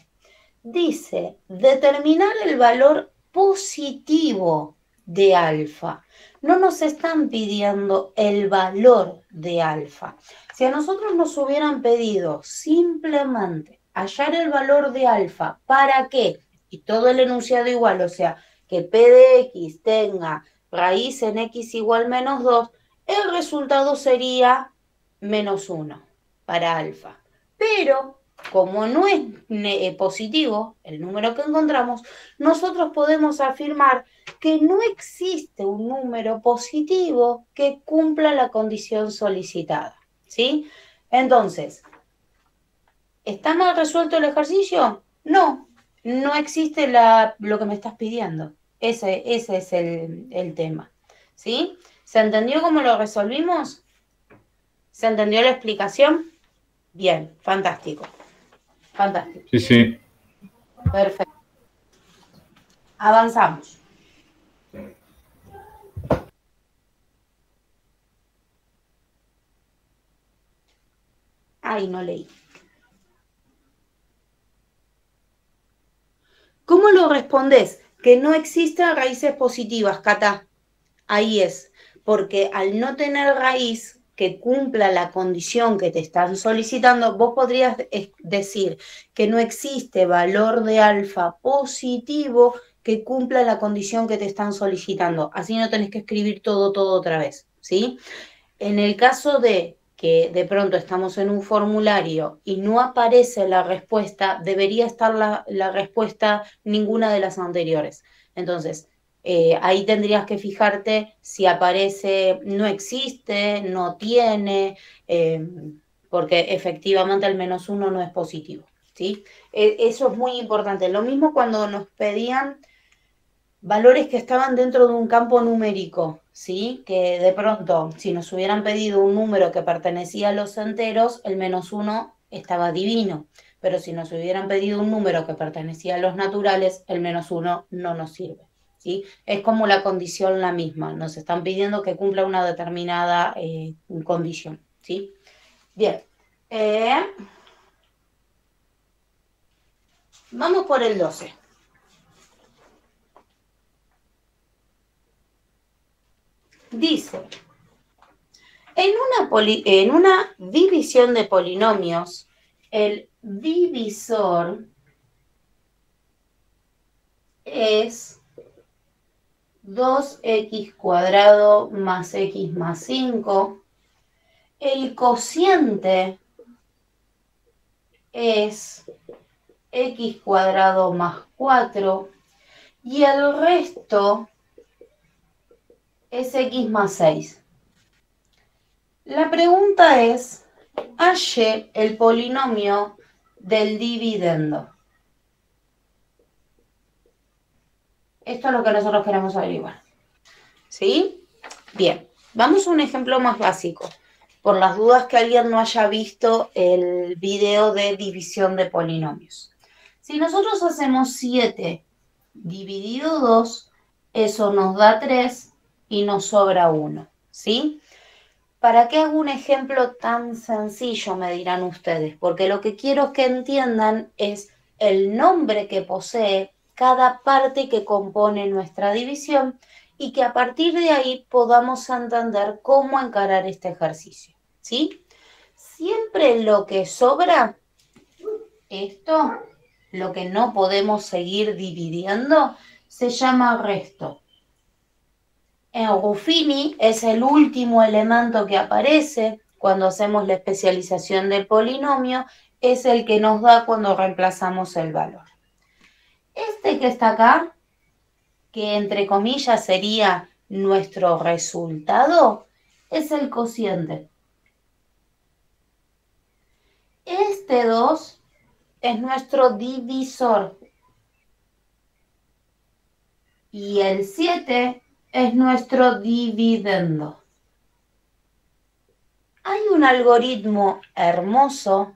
Dice, determinar el valor positivo de alfa. No nos están pidiendo el valor de alfa. Si a nosotros nos hubieran pedido simplemente hallar el valor de alfa, ¿para qué? Y todo el enunciado igual, o sea, que P de X tenga raíz en X igual menos 2, el resultado sería menos 1 para alfa. Pero como no es positivo el número que encontramos, nosotros podemos afirmar que no existe un número positivo que cumpla la condición solicitada, ¿sí? Entonces, ¿está mal resuelto el ejercicio? No, no existe lo que me estás pidiendo. Ese es el tema, ¿sí? ¿Se entendió cómo lo resolvimos? ¿Se entendió la explicación? Bien, fantástico. Fantástico. Sí, sí. Perfecto. Avanzamos. Ay, no leí. ¿Cómo lo respondés? que no existen raíces positivas, Cata. Ahí es, porque al no tener raíz que cumpla la condición que te están solicitando, vos podrías decir que no existe valor de alfa positivo que cumpla la condición que te están solicitando. Así no tenés que escribir todo otra vez, ¿sí? En el caso de que de pronto estamos en un formulario y no aparece la respuesta, debería estar la respuesta ninguna de las anteriores. Entonces, ahí tendrías que fijarte si aparece no existe, no tiene, porque efectivamente el -1 no es positivo, ¿sí? Eso es muy importante. Lo mismo cuando nos pedían valores que estaban dentro de un campo numérico, ¿sí? Que de pronto, si nos hubieran pedido un número que pertenecía a los enteros, el -1 estaba divino. Pero si nos hubieran pedido un número que pertenecía a los naturales, el -1 no nos sirve, ¿sí? Es como la condición la misma. Nos están pidiendo que cumpla una determinada condición, ¿sí? Bien. Vamos por el 12. Dice, en una división de polinomios, el divisor es 2x² más x más 5. El cociente es x² más 4. Y el resto es x más 6. La pregunta es, halle el polinomio del dividendo. Esto es lo que nosotros queremos averiguar, ¿sí? Bien, vamos a un ejemplo más básico, por las dudas que alguien no haya visto el video de división de polinomios. Si nosotros hacemos 7 dividido 2, eso nos da 3 y nos sobra 1, ¿sí? ¿Para qué hago un ejemplo tan sencillo, me dirán ustedes? Porque lo que quiero que entiendan es el nombre que posee cada parte que compone nuestra división y que a partir de ahí podamos entender cómo encarar este ejercicio, ¿sí? Siempre lo que sobra, esto, lo que no podemos seguir dividiendo, se llama resto. En Ruffini es el último elemento que aparece cuando hacemos la especialización del polinomio, es el que nos da cuando reemplazamos el valor. Este que está acá, que entre comillas sería nuestro resultado, es el cociente. Este 2 es nuestro divisor. Y el 7 es nuestro dividendo. Hay un algoritmo hermoso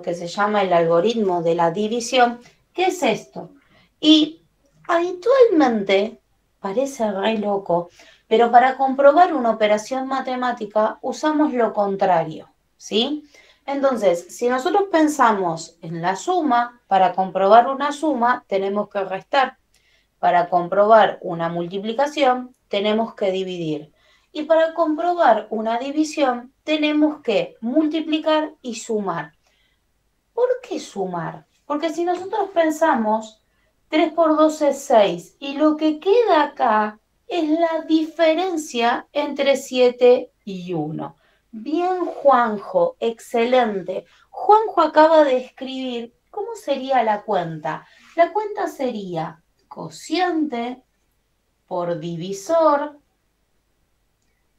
que se llama el algoritmo de la división. ¿Qué es esto? Y habitualmente parece re loco, pero para comprobar una operación matemática usamos lo contrario, ¿sí? Entonces, si nosotros pensamos en la suma, para comprobar una suma tenemos que restar. Para comprobar una multiplicación tenemos que dividir. Y para comprobar una división tenemos que multiplicar y sumar. ¿Por qué sumar? Porque si nosotros pensamos, 3 por 2 es 6 y lo que queda acá es la diferencia entre 7 y 1. Bien, Juanjo, excelente. Juanjo acaba de escribir cómo sería la cuenta. La cuenta sería cociente por divisor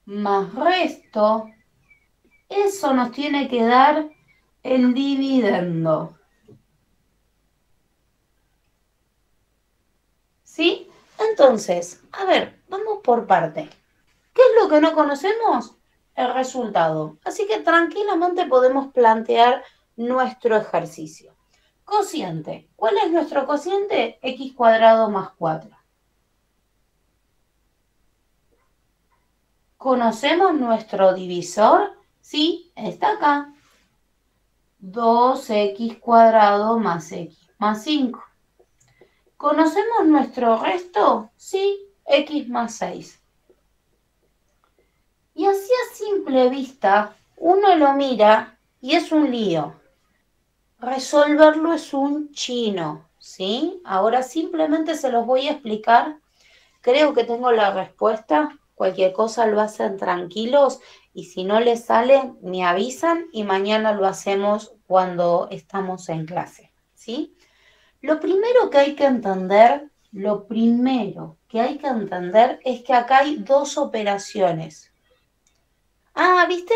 más resto. Eso nos tiene que dar el dividendo. ¿Sí? Entonces, a ver, vamos por parte. ¿Qué es lo que no conocemos? El resultado. Así que tranquilamente podemos plantear nuestro ejercicio. Cociente. ¿Cuál es nuestro cociente? X² más 4. ¿Conocemos nuestro divisor? Sí, está acá. 2x² más x más 5. ¿Conocemos nuestro resto? Sí, x más 6. Y así a simple vista, uno lo mira y es un lío. Resolverlo es un chino, ¿sí? Ahora simplemente se los voy a explicar. Creo que tengo la respuesta. Cualquier cosa lo hacen tranquilos y si no les sale, me avisan y mañana lo hacemos cuando estamos en clase, ¿sí? Lo primero que hay que entender es que acá hay dos operaciones. Ah, ¿viste?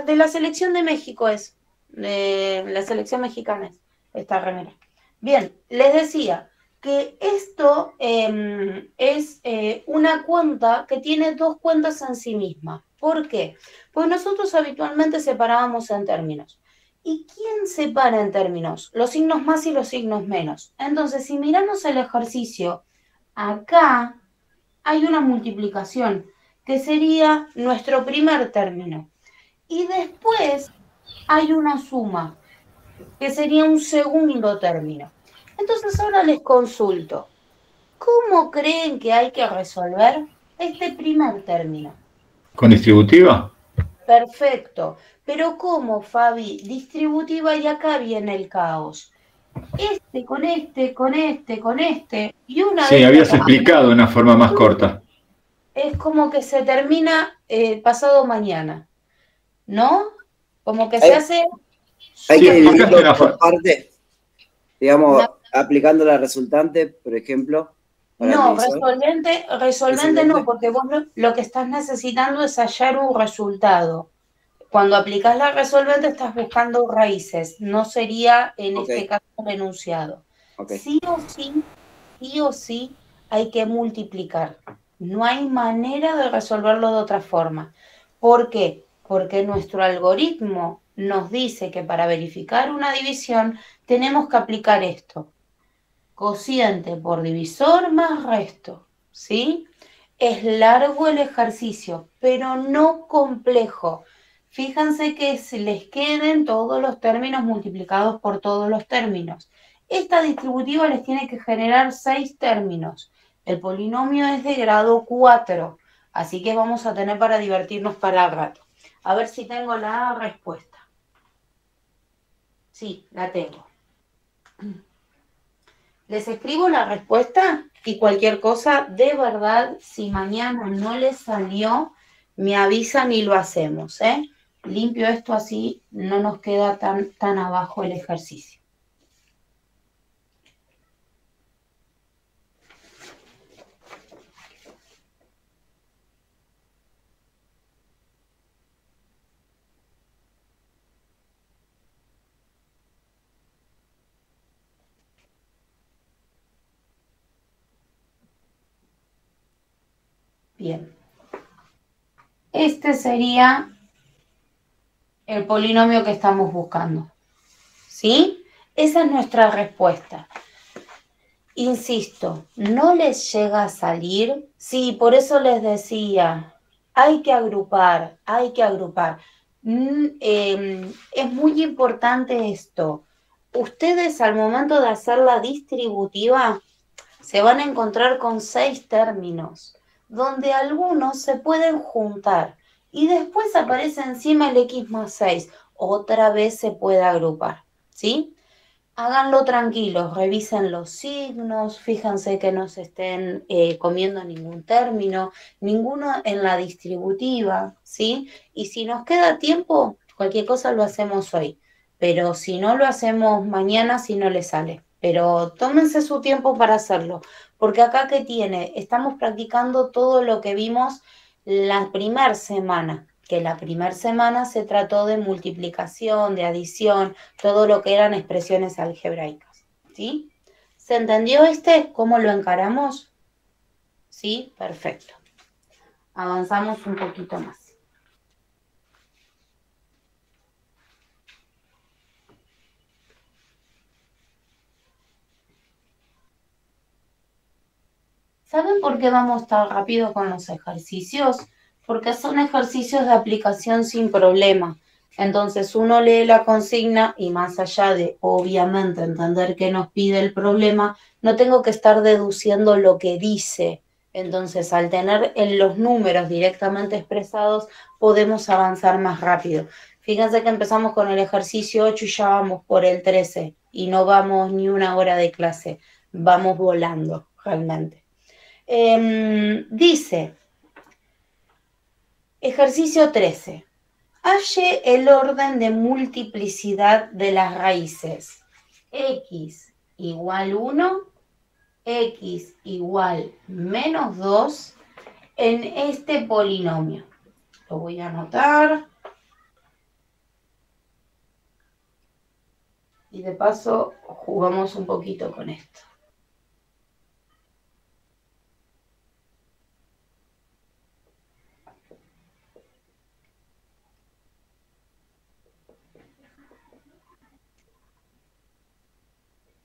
De la selección de México es. De la selección mexicana es esta remera. Bien, les decía que esto es una cuenta que tiene dos cuentas en sí misma. ¿Por qué? Pues nosotros habitualmente separábamos en términos. ¿Y quién separa en términos? Los signos más y los signos menos. Entonces, si miramos el ejercicio, acá hay una multiplicación, que sería nuestro primer término. Y después hay una suma, que sería un segundo término. Entonces ahora les consulto, ¿cómo creen que hay que resolver este primer término? ¿Con distributiva? Perfecto. Pero ¿cómo, Fabi? Distributiva y acá viene el caos. Este con este, con este, con este. Y una Sí, vez habías que explicado de una forma más corta. es como que se termina pasado mañana, ¿no? Como que se hace... Hay Sí, que explicaste dividirlo una por forma. parte, digamos, aplicando la resultante, por ejemplo. para No, el divisor. resolvente no, Resolvente. porque vos lo que estás necesitando es hallar un resultado. Cuando aplicas la resolvente estás buscando raíces, no sería en Ok. este caso el enunciado. Ok. Sí o sí hay que multiplicar. No hay manera de resolverlo de otra forma. ¿Por qué? Porque nuestro algoritmo nos dice que para verificar una división tenemos que aplicar esto. Cociente por divisor más resto, ¿sí? Es largo el ejercicio, pero no complejo. Fíjense que se les queden todos los términos multiplicados por todos los términos. Esta distributiva les tiene que generar 6 términos. El polinomio es de grado 4, así que vamos a tener para divertirnos para el rato. A ver si tengo la respuesta. Sí, la tengo. Les escribo la respuesta y cualquier cosa, de verdad, si mañana no les salió, me avisan y lo hacemos, ¿eh? Limpio esto así, no nos queda tan abajo el ejercicio. Bien. Este sería el polinomio que estamos buscando. ¿Sí? Esa es nuestra respuesta. Insisto, ¿no les llega a salir? Sí, por eso les decía, hay que agrupar, hay que agrupar. Es muy importante esto. Ustedes al momento de hacer la distributiva se van a encontrar con 6 términos, donde algunos se pueden juntar y después aparece encima el x más 6. Otra vez se puede agrupar, ¿sí? Háganlo tranquilos, revisen los signos, fíjense que no se estén comiendo ningún término, ninguno en la distributiva, ¿sí? Y si nos queda tiempo, cualquier cosa lo hacemos hoy, pero si no lo hacemos mañana, si no les sale. Pero tómense su tiempo para hacerlo, porque acá que tiene, estamos practicando todo lo que vimos la primera semana, que la primera semana se trató de multiplicación, de adición, todo lo que eran expresiones algebraicas, ¿sí? ¿Se entendió cómo lo encaramos? ¿Sí? Perfecto. Avanzamos un poquito más. ¿Saben por qué vamos tan rápido con los ejercicios? Porque son ejercicios de aplicación sin problema. Entonces uno lee la consigna y más allá de, obviamente, entender qué nos pide el problema, no tengo que estar deduciendo lo que dice. Entonces, al tener en los números directamente expresados, podemos avanzar más rápido. Fíjense que empezamos con el ejercicio 8 y ya vamos por el 13 y no vamos ni una hora de clase, vamos volando realmente. Dice, ejercicio 13. Halle el orden de multiplicidad de las raíces. X igual 1, X igual menos 2 en este polinomio. Lo voy a anotar. Y de paso jugamos un poquito con esto.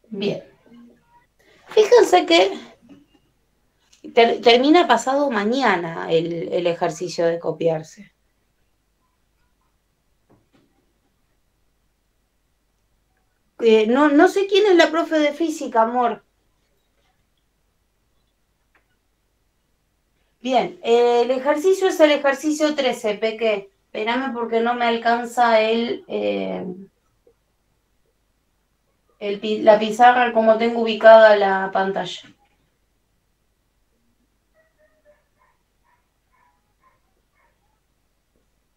Bien. Fíjense que termina pasado mañana el ejercicio de copiarse. No sé quién es la profe de física, amor. Bien, el ejercicio es el ejercicio 13, Peque. Espérame porque no me alcanza la pizarra como tengo ubicada la pantalla.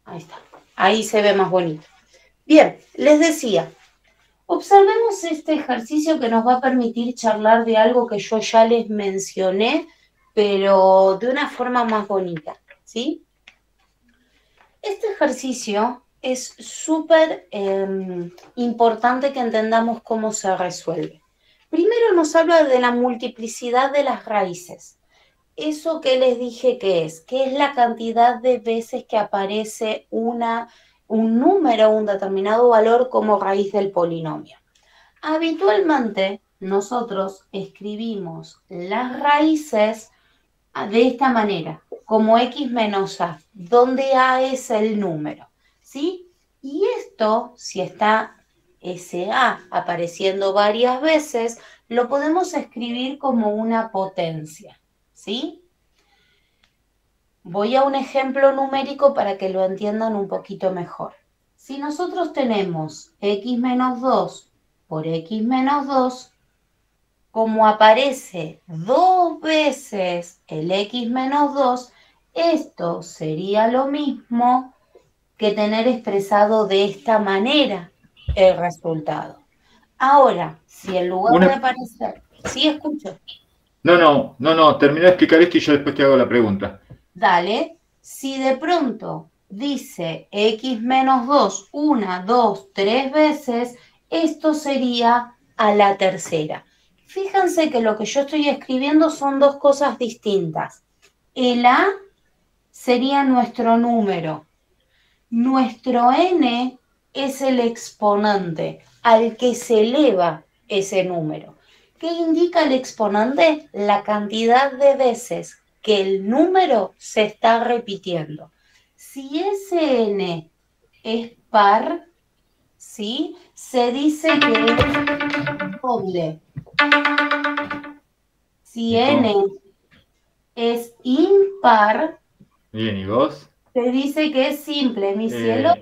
Ahí está. Ahí se ve más bonito. Bien, les decía, observemos este ejercicio que nos va a permitir charlar de algo que yo ya les mencioné, pero de una forma más bonita, ¿sí? Este ejercicio es súper importante que entendamos cómo se resuelve. Primero nos habla de la multiplicidad de las raíces. Eso que les dije que es la cantidad de veces que aparece un número, un determinado valor como raíz del polinomio. Habitualmente nosotros escribimos las raíces de esta manera, como x menos a, donde a es el número, ¿sí? Y esto, si está ese a apareciendo varias veces, lo podemos escribir como una potencia, ¿sí? Voy a un ejemplo numérico para que lo entiendan un poquito mejor. Si nosotros tenemos x menos 2 por x menos 2, como aparece 2 veces el x menos 2, esto sería lo mismo que tener expresado de esta manera el resultado. Ahora, si en lugar de aparecer... Sí, escucho. No, termina de explicar esto y yo después te hago la pregunta. Dale. Si de pronto dice x menos 2, 1, 2, 3 veces, esto sería a la tercera. Fíjense que lo que yo estoy escribiendo son dos cosas distintas. El a sería nuestro número. Nuestro n es el exponente al que se eleva ese número. ¿Qué indica el exponente? La cantidad de veces que el número se está repitiendo. Si ese n es par, ¿sí? Se dice que es doble. Si n es impar, Bien, ¿y vos? se dice que es simple, mi cielo.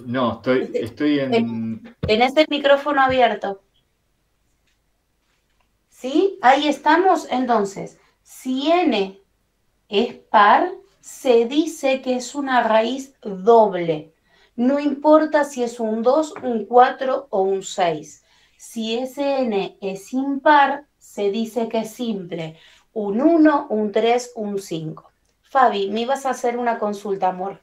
No, estoy en... Tenés el micrófono abierto. ¿Sí? Ahí estamos. Entonces, si n es par, se dice que es una raíz doble. No importa si es un 2, un 4 o un 6. Si ese n es impar, se dice que es simple. Un 1, un 3, un 5. Fabi, me ibas a hacer una consulta, amor.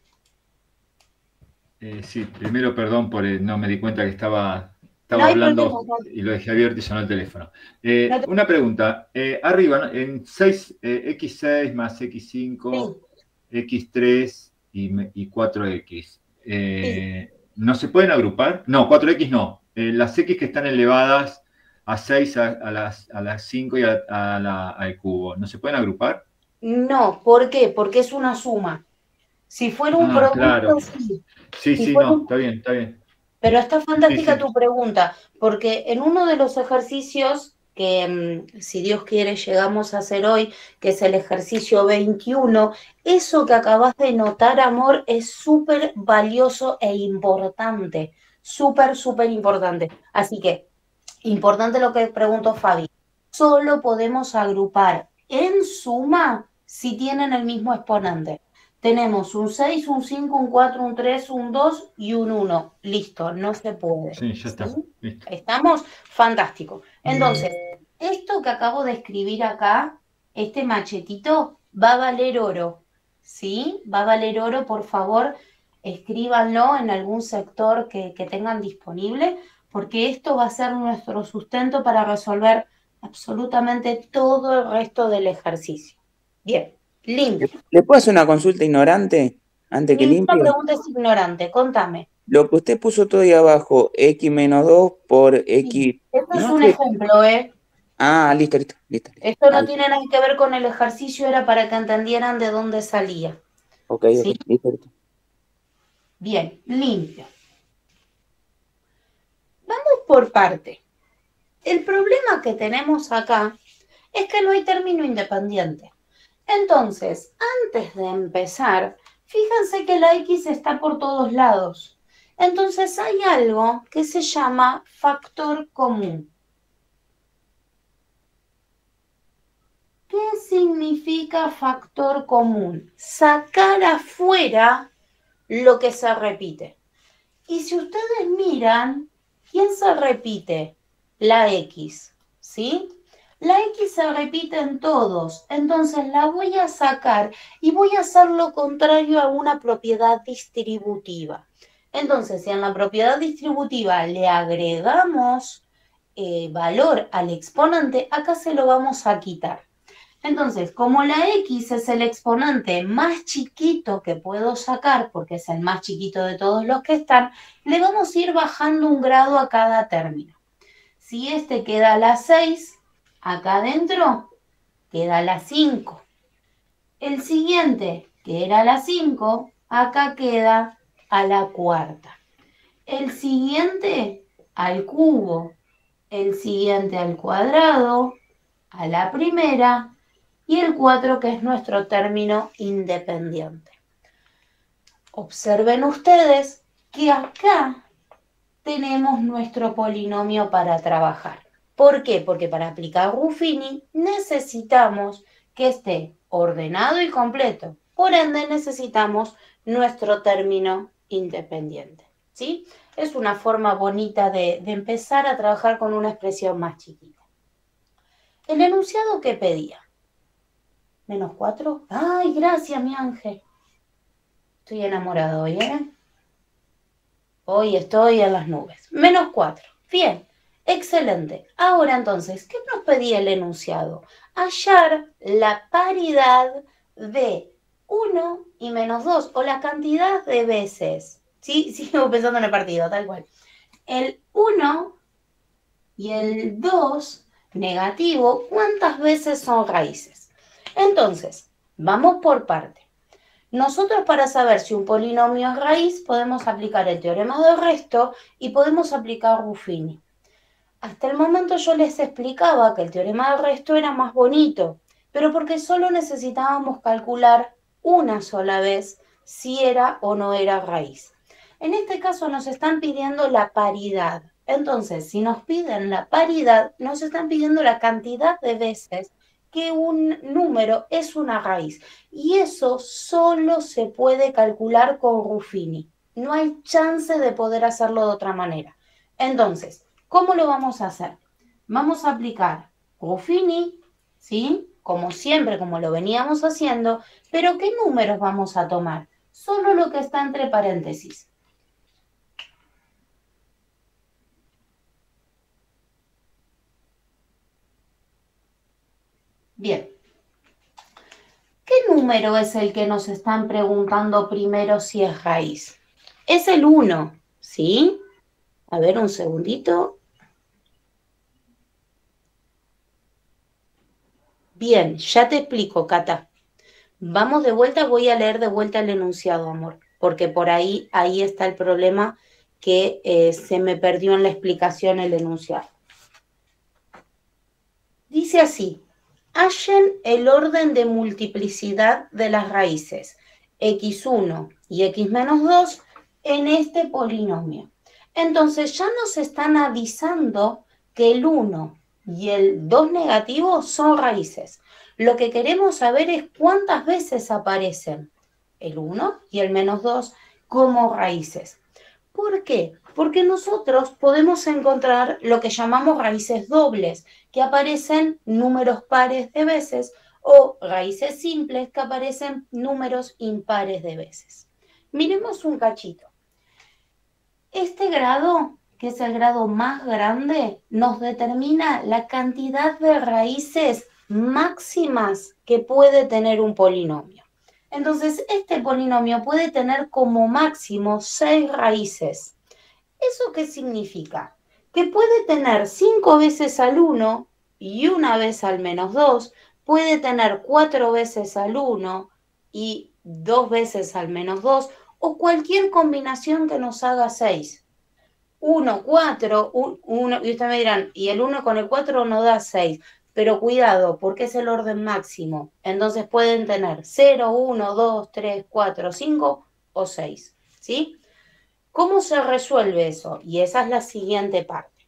Sí, primero perdón por no me di cuenta que estaba No hay hablando problema. y lo dejé abierto y sonó el teléfono. No te- Una pregunta. Arriba, ¿no? En 6, x6 más x5, x3 y 4x. ¿No se pueden agrupar? No, 4x no. Las x que están elevadas a 6, a las 5 y al cubo, ¿no se pueden agrupar? No, ¿por qué? Porque es una suma. Si fuera un Ah, producto, claro. sí. Sí, Si sí, fuera no, un- está bien, está bien. Pero está fantástica Sí, sí. tu pregunta, porque en uno de los ejercicios que, si Dios quiere, llegamos a hacer hoy, que es el ejercicio 21, eso que acabas de notar, amor, es súper valioso e importante. Súper, súper importante. Así que, importante lo que preguntó Fabi. Solo podemos agrupar en suma si tienen el mismo exponente. Tenemos un 6, un 5, un 4, un 3, un 2 y un 1. Listo, no se puede. Sí, ya está. ¿Sí? Listo. ¿Estamos? Fantástico. Entonces, esto que acabo de escribir acá, este machetito, va a valer oro. ¿Sí? Va a valer oro, por favor, escríbanlo en algún sector que tengan disponible, porque esto va a ser nuestro sustento para resolver absolutamente todo el resto del ejercicio. Bien, limpio. ¿Le puedo hacer una consulta ignorante antes que Ninguna limpie? pregunta es ignorante, contame. Lo que usted puso todo ahí abajo, x menos 2 por x. Sí, esto es ¿No? un ejemplo, ¿eh? Ah, listo, listo, listo. Esto no Ahí. tiene nada que ver con el ejercicio, era para que entendieran de dónde salía. Ok, ¿Sí? ok, listo, listo. Bien, limpio. Vamos por parte. El problema que tenemos acá es que no hay término independiente. Entonces, antes de empezar, fíjense que la X está por todos lados. Entonces hay algo que se llama factor común. ¿Qué significa factor común? Sacar afuera lo que se repite. Y si ustedes miran, ¿quién se repite? La X, ¿sí? La X se repite en todos, entonces la voy a sacar y voy a hacer lo contrario a una propiedad distributiva. Entonces, si en la propiedad distributiva le agregamos valor al exponente, acá se lo vamos a quitar. Entonces, como la X es el exponente más chiquito que puedo sacar, porque es el más chiquito de todos los que están, le vamos a ir bajando un grado a cada término. Si este queda a la 6, acá adentro queda a la 5. El siguiente, que era la 5, acá queda a la cuarta. El siguiente al cubo, el siguiente al cuadrado, a la primera, y el 4, que es nuestro término independiente. Observen ustedes que acá tenemos nuestro polinomio para trabajar. ¿Por qué? Porque para aplicar Ruffini necesitamos que esté ordenado y completo. Por ende, necesitamos nuestro término independiente. ¿Sí? Es una forma bonita de empezar a trabajar con una expresión más chiquita. El enunciado que pedía. ¿Menos 4? ¡Ay, gracias, mi ángel! Estoy enamorada hoy, ¿eh? Hoy estoy en las nubes. Menos 4. Bien, excelente. Ahora entonces, ¿qué nos pedía el enunciado? Hallar la paridad de 1 y menos 2, o la cantidad de veces. Sí, sigo pensando en el partido, tal cual. El 1 y el 2 negativo, ¿cuántas veces son raíces? Entonces, vamos por parte. Nosotros, para saber si un polinomio es raíz, podemos aplicar el teorema de resto y podemos aplicar Ruffini. Hasta el momento yo les explicaba que el teorema de resto era más bonito, pero porque solo necesitábamos calcular una sola vez si era o no era raíz. En este caso nos están pidiendo la paridad. Entonces, si nos piden la paridad, nos están pidiendo la cantidad de veces que un número es una raíz. Y eso solo se puede calcular con Ruffini. No hay chance de poder hacerlo de otra manera. Entonces, ¿cómo lo vamos a hacer? Vamos a aplicar Ruffini, ¿sí? Como siempre, como lo veníamos haciendo, pero ¿qué números vamos a tomar? Solo lo que está entre paréntesis. Bien. ¿Qué número es el que nos están preguntando primero si es raíz? Es el 1, ¿sí? A ver, un segundito. Bien, ya te explico, Cata. Vamos de vuelta, voy a leer de vuelta el enunciado, amor, porque por ahí está el problema que se me perdió en la explicación el enunciado. Dice así: hallen el orden de multiplicidad de las raíces x1 y x menos 2 en este polinomio. Entonces ya nos están avisando que el 1 y el 2 negativo son raíces. Lo que queremos saber es cuántas veces aparecen el 1 y el menos 2 como raíces. ¿Por qué? Porque nosotros podemos encontrar lo que llamamos raíces dobles, que aparecen números pares de veces, o raíces simples, que aparecen números impares de veces. Miremos un cachito. Este grado, que es el grado más grande, nos determina la cantidad de raíces máximas que puede tener un polinomio. Entonces, este polinomio puede tener como máximo 6 raíces. ¿Eso qué significa? Que puede tener 5 veces al 1 y 1 vez al menos 2, puede tener 4 veces al 1 y 2 veces al menos 2, o cualquier combinación que nos haga 6. 1, 4, 1, y ustedes me dirán, y el 1 con el 4 no da 6. Pero cuidado, porque es el orden máximo. Entonces pueden tener 0, 1, 2, 3, 4, 5 o 6. ¿Sí? ¿Cómo se resuelve eso? Y esa es la siguiente parte.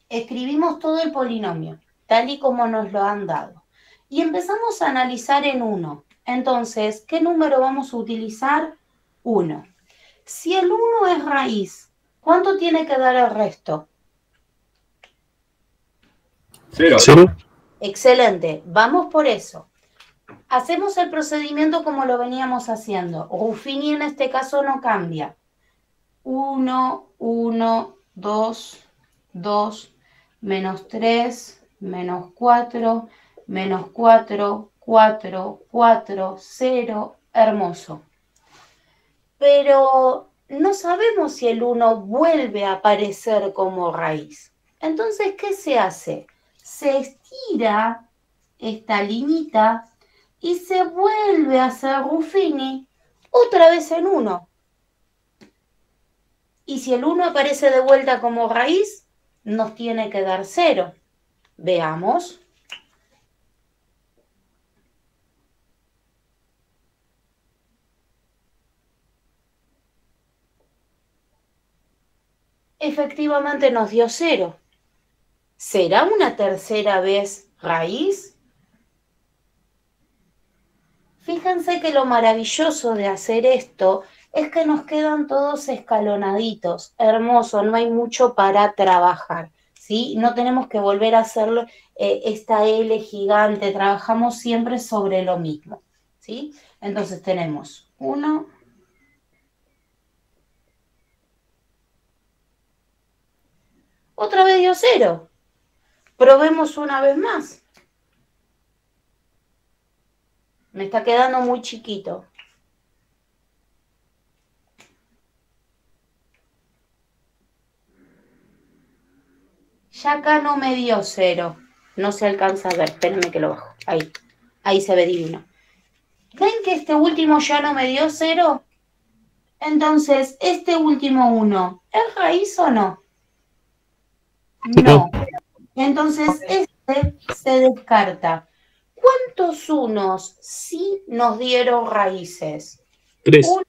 Escribimos todo el polinomio, tal y como nos lo han dado. Y empezamos a analizar en 1. Entonces, ¿qué número vamos a utilizar? 1. Si el 1 es raíz, ¿cuánto tiene que dar el resto? 0. Excelente, vamos por eso. Hacemos el procedimiento como lo veníamos haciendo. Ruffini en este caso no cambia. 1, 1, 2, 2, menos 3, menos 4, menos 4, 4, 4, 0, hermoso. Pero no sabemos si el 1 vuelve a aparecer como raíz. Entonces, ¿qué se hace? Se estira esta liñita y se vuelve a hacer Ruffini otra vez en 1. Y si el 1 aparece de vuelta como raíz, nos tiene que dar 0. Veamos. Efectivamente nos dio 0. ¿Será una tercera vez raíz? Fíjense que lo maravilloso de hacer esto es que nos quedan todos escalonaditos, hermoso, no hay mucho para trabajar, ¿sí? No tenemos que volver a hacerlo esta L gigante, trabajamos siempre sobre lo mismo, ¿sí? Entonces tenemos 1, otra vez dio 0. Probemos una vez más. Me está quedando muy chiquito. Ya acá no me dio 0. No se alcanza a ver. Espérenme que lo bajo. Ahí. Ahí se ve divino. ¿Ven que este último ya no me dio 0? Entonces, este último 1, ¿es raíz o no? No. Entonces, este se descarta. ¿Cuántos unos sí nos dieron raíces? 3. 1,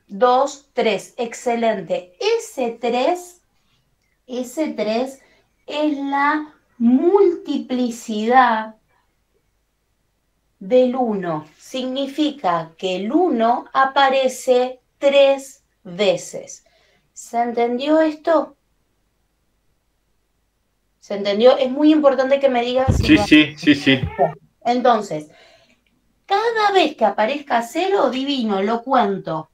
2, 3. Excelente. Ese 3 es la multiplicidad del 1. Significa que el 1 aparece 3 veces. ¿Se entendió esto? ¿Se entendió? Es muy importante que me digan si... Sí. Entonces, cada vez que aparezca 0, divino, lo cuento.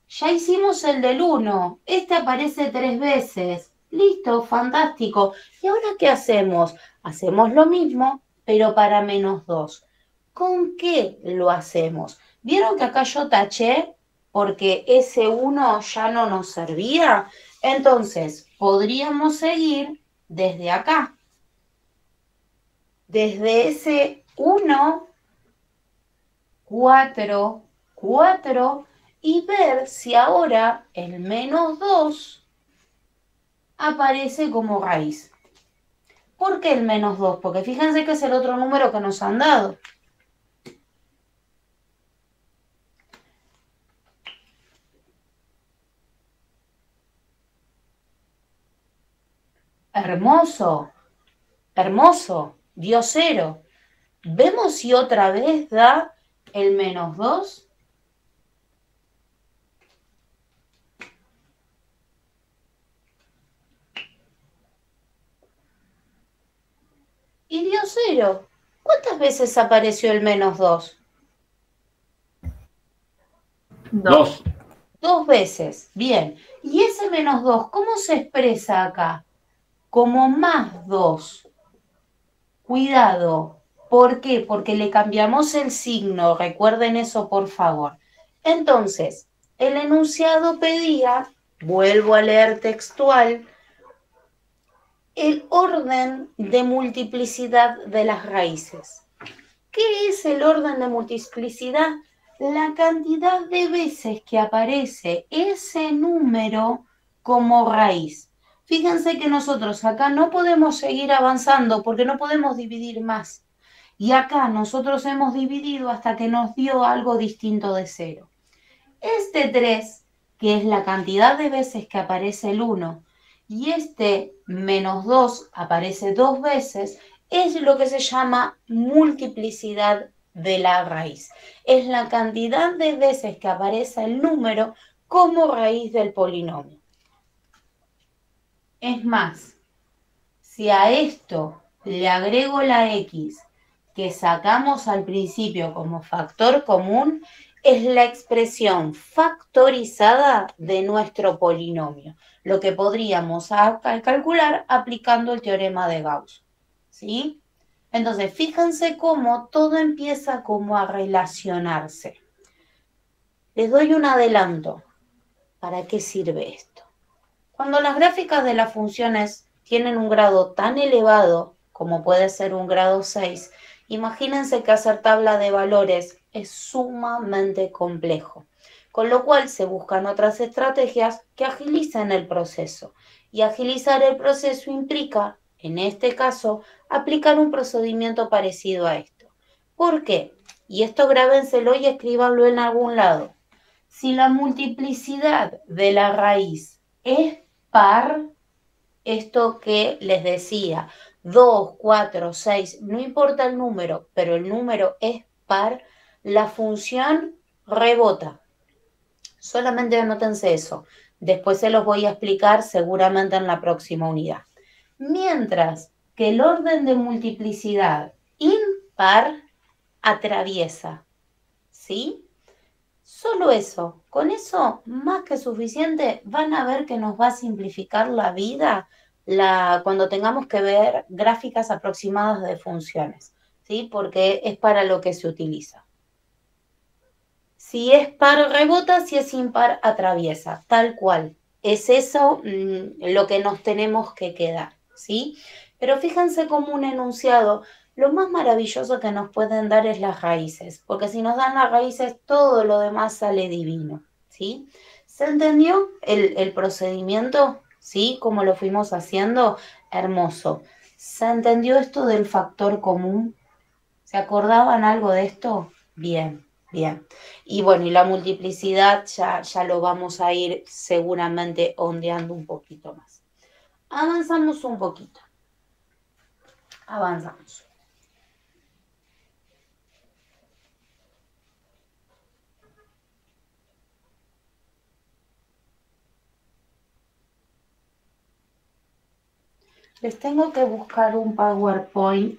Ya hicimos el del 1. Este aparece 3 veces. Listo, fantástico. ¿Y ahora qué hacemos? Hacemos lo mismo, pero para menos 2. ¿Con qué lo hacemos? ¿Vieron que acá yo taché porque ese 1 ya no nos servía? Entonces, podríamos seguir desde acá. Desde ese 1, 4, 4 y ver si ahora el menos 2 aparece como raíz. ¿Por qué el menos 2? Porque fíjense que es el otro número que nos han dado. Hermoso, hermoso, dio 0. ¿Vemos si otra vez da el menos 2? Y dio 0. ¿Cuántas veces apareció el menos 2? 2. 2 veces. Bien. ¿Y ese menos 2 cómo se expresa acá? Como más 2. Cuidado. ¿Por qué? Porque le cambiamos el signo. Recuerden eso, por favor. Entonces, el enunciado pedía, vuelvo a leer textual, el orden de multiplicidad de las raíces. ¿Qué es el orden de multiplicidad? La cantidad de veces que aparece ese número como raíz. Fíjense que nosotros acá no podemos seguir avanzando porque no podemos dividir más. Y acá nosotros hemos dividido hasta que nos dio algo distinto de 0. Este 3, que es la cantidad de veces que aparece el 1, y este menos 2 aparece 2 veces, es lo que se llama multiplicidad de la raíz. Es la cantidad de veces que aparece el número como raíz del polinomio. Es más, si a esto le agrego la x que sacamos al principio como factor común, es la expresión factorizada de nuestro polinomio, lo que podríamos calcular aplicando el teorema de Gauss. ¿Sí? Entonces, fíjense cómo todo empieza como a relacionarse. Les doy un adelanto. ¿Para qué sirve esto? Cuando las gráficas de las funciones tienen un grado tan elevado como puede ser un grado 6, imagínense que hacer tabla de valores es sumamente complejo, con lo cual se buscan otras estrategias que agilicen el proceso. Y agilizar el proceso implica, en este caso, aplicar un procedimiento parecido a esto. ¿Por qué? Y esto grábenselo y escríbanlo en algún lado. Si la multiplicidad de la raíz es par, esto que les decía, 2, 4, 6, no importa el número, pero el número es par, la función rebota. Solamente anótense eso. Después se los voy a explicar seguramente en la próxima unidad. Mientras que el orden de multiplicidad impar atraviesa, ¿sí? Solo eso, con eso más que suficiente, van a ver que nos va a simplificar la vida cuando tengamos que ver gráficas aproximadas de funciones, ¿sí? Porque es para lo que se utiliza. Si es par rebota, si es impar atraviesa, tal cual. Es eso lo que nos tenemos que quedar, ¿sí? Pero fíjense como un enunciado, lo más maravilloso que nos pueden dar es las raíces, porque si nos dan las raíces, todo lo demás sale divino, ¿sí? ¿Se entendió el procedimiento? ¿Sí? Como lo fuimos haciendo, hermoso. ¿Se entendió esto del factor común? ¿Se acordaban algo de esto? Bien, bien. Y bueno, y la multiplicidad ya lo vamos a ir seguramente ondeando un poquito más. Avanzamos un poquito. Avanzamos. Les tengo que buscar un PowerPoint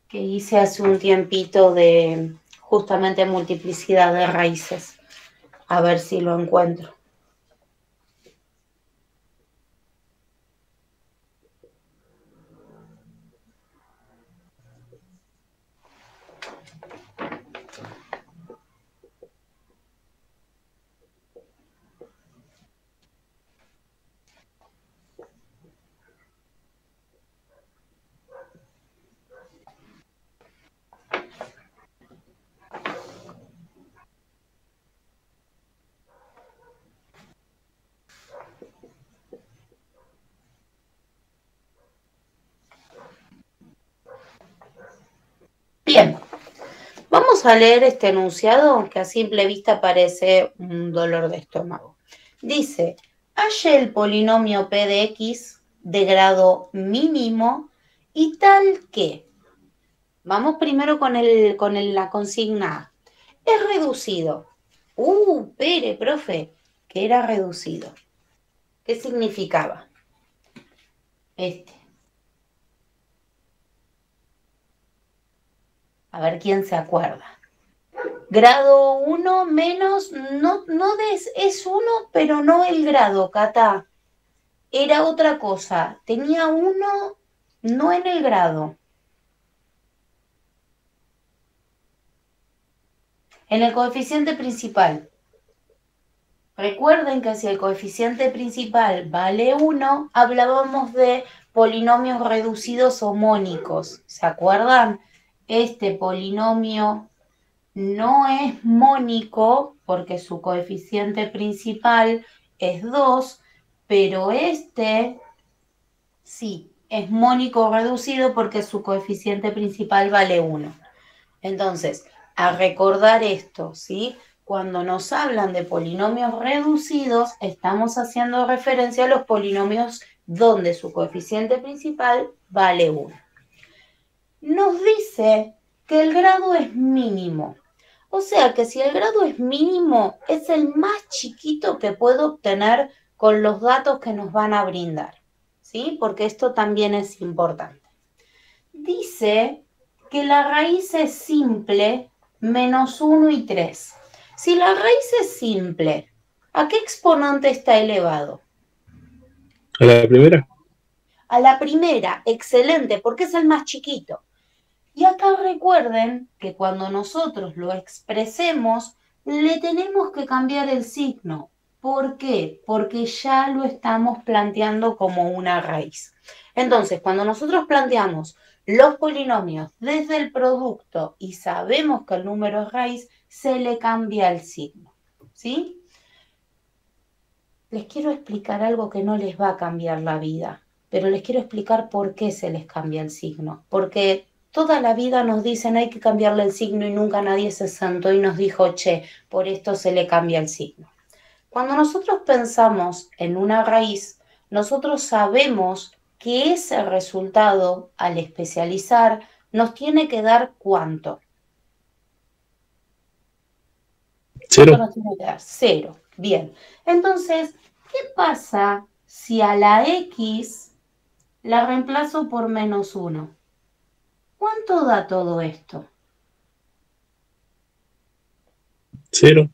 que hice hace un tiempito de justamente multiplicidad de raíces. A ver si lo encuentro. Vamos a leer este enunciado que a simple vista parece un dolor de estómago. Dice, halle el polinomio p de x de grado mínimo y tal que, vamos primero con la consigna A, es reducido. Pere, profe, que era reducido. ¿Qué significaba? A ver quién se acuerda. Grado 1 menos, es 1, pero no el grado, Cata. Era otra cosa. Tenía 1, no en el grado. En el coeficiente principal. Recuerden que si el coeficiente principal vale 1, hablábamos de polinomios reducidos homónicos. ¿Se acuerdan? Este polinomio no es mónico porque su coeficiente principal es 2, pero este sí, es mónico reducido porque su coeficiente principal vale 1. Entonces, a recordar esto, ¿sí? Cuando nos hablan de polinomios reducidos, estamos haciendo referencia a los polinomios donde su coeficiente principal vale 1. Nos dice que el grado es mínimo. O sea que si el grado es mínimo, es el más chiquito que puedo obtener con los datos que nos van a brindar, ¿sí? Porque esto también es importante. Dice que la raíz es simple menos 1 y 3. Si la raíz es simple, ¿a qué exponente está elevado? ¿A la primera? A la primera, excelente, porque es el más chiquito. Y acá recuerden que cuando nosotros lo expresemos, le tenemos que cambiar el signo. ¿Por qué? Porque ya lo estamos planteando como una raíz. Entonces, cuando nosotros planteamos los polinomios desde el producto y sabemos que el número es raíz, se le cambia el signo, ¿sí? Les quiero explicar algo que no les va a cambiar la vida, pero les quiero explicar por qué se les cambia el signo. Porque toda la vida nos dicen hay que cambiarle el signo y nunca nadie se sentó y nos dijo, che, por esto se le cambia el signo. Cuando nosotros pensamos en una raíz, nosotros sabemos que ese resultado, al especializar, nos tiene que dar ¿cuánto? 0. Nos tiene que dar 0. Bien. Entonces, ¿qué pasa si a la X la reemplazo por menos 1? ¿Cuánto da todo esto? 0.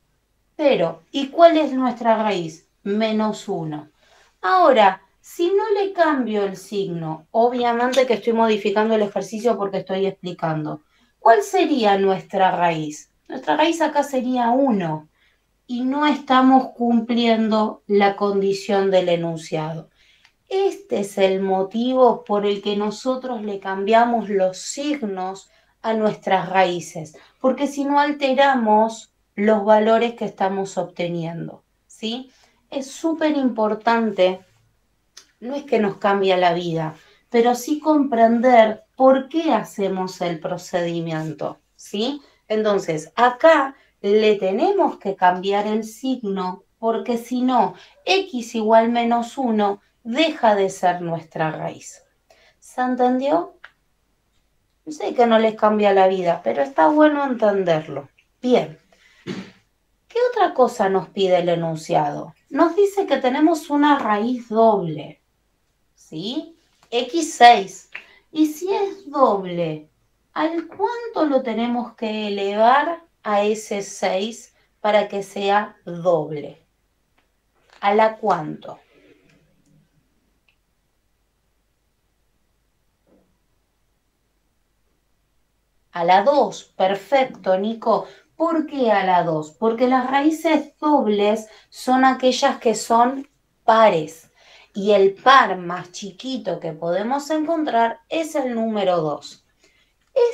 0. ¿Y cuál es nuestra raíz? Menos 1. Ahora, si no le cambio el signo, obviamente que estoy modificando el ejercicio porque estoy explicando, ¿cuál sería nuestra raíz? Nuestra raíz acá sería 1 y no estamos cumpliendo la condición del enunciado. Este es el motivo por el que nosotros le cambiamos los signos a nuestras raíces, porque si no alteramos los valores que estamos obteniendo, ¿sí? Es súper importante, no es que nos cambie la vida, pero sí comprender por qué hacemos el procedimiento, ¿sí? Entonces, acá le tenemos que cambiar el signo, porque si no, x igual menos 1 deja de ser nuestra raíz. ¿Se entendió? Sé que no les cambia la vida, pero está bueno entenderlo. Bien. ¿Qué otra cosa nos pide el enunciado? Nos dice que tenemos una raíz doble, ¿sí? x6. Y si es doble, ¿al cuánto lo tenemos que elevar a ese 6 para que sea doble? ¿A la cuánto? A la 2, perfecto, Nico. ¿Por qué a la 2? Porque las raíces dobles son aquellas que son pares. Y el par más chiquito que podemos encontrar es el número 2.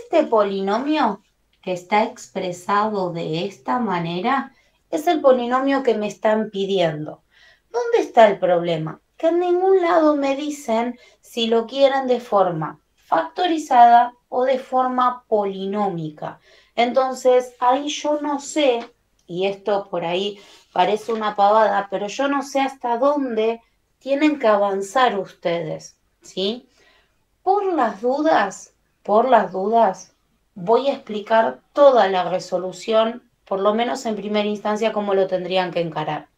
Este polinomio que está expresado de esta manera es el polinomio que me están pidiendo. ¿Dónde está el problema? Que en ningún lado me dicen si lo quieren de forma factorizada o de forma polinómica. Entonces, ahí yo no sé, y esto por ahí parece una pavada, pero yo no sé hasta dónde tienen que avanzar ustedes, ¿sí? Por las dudas, voy a explicar toda la resolución, por lo menos en primera instancia, cómo lo tendrían que encarar.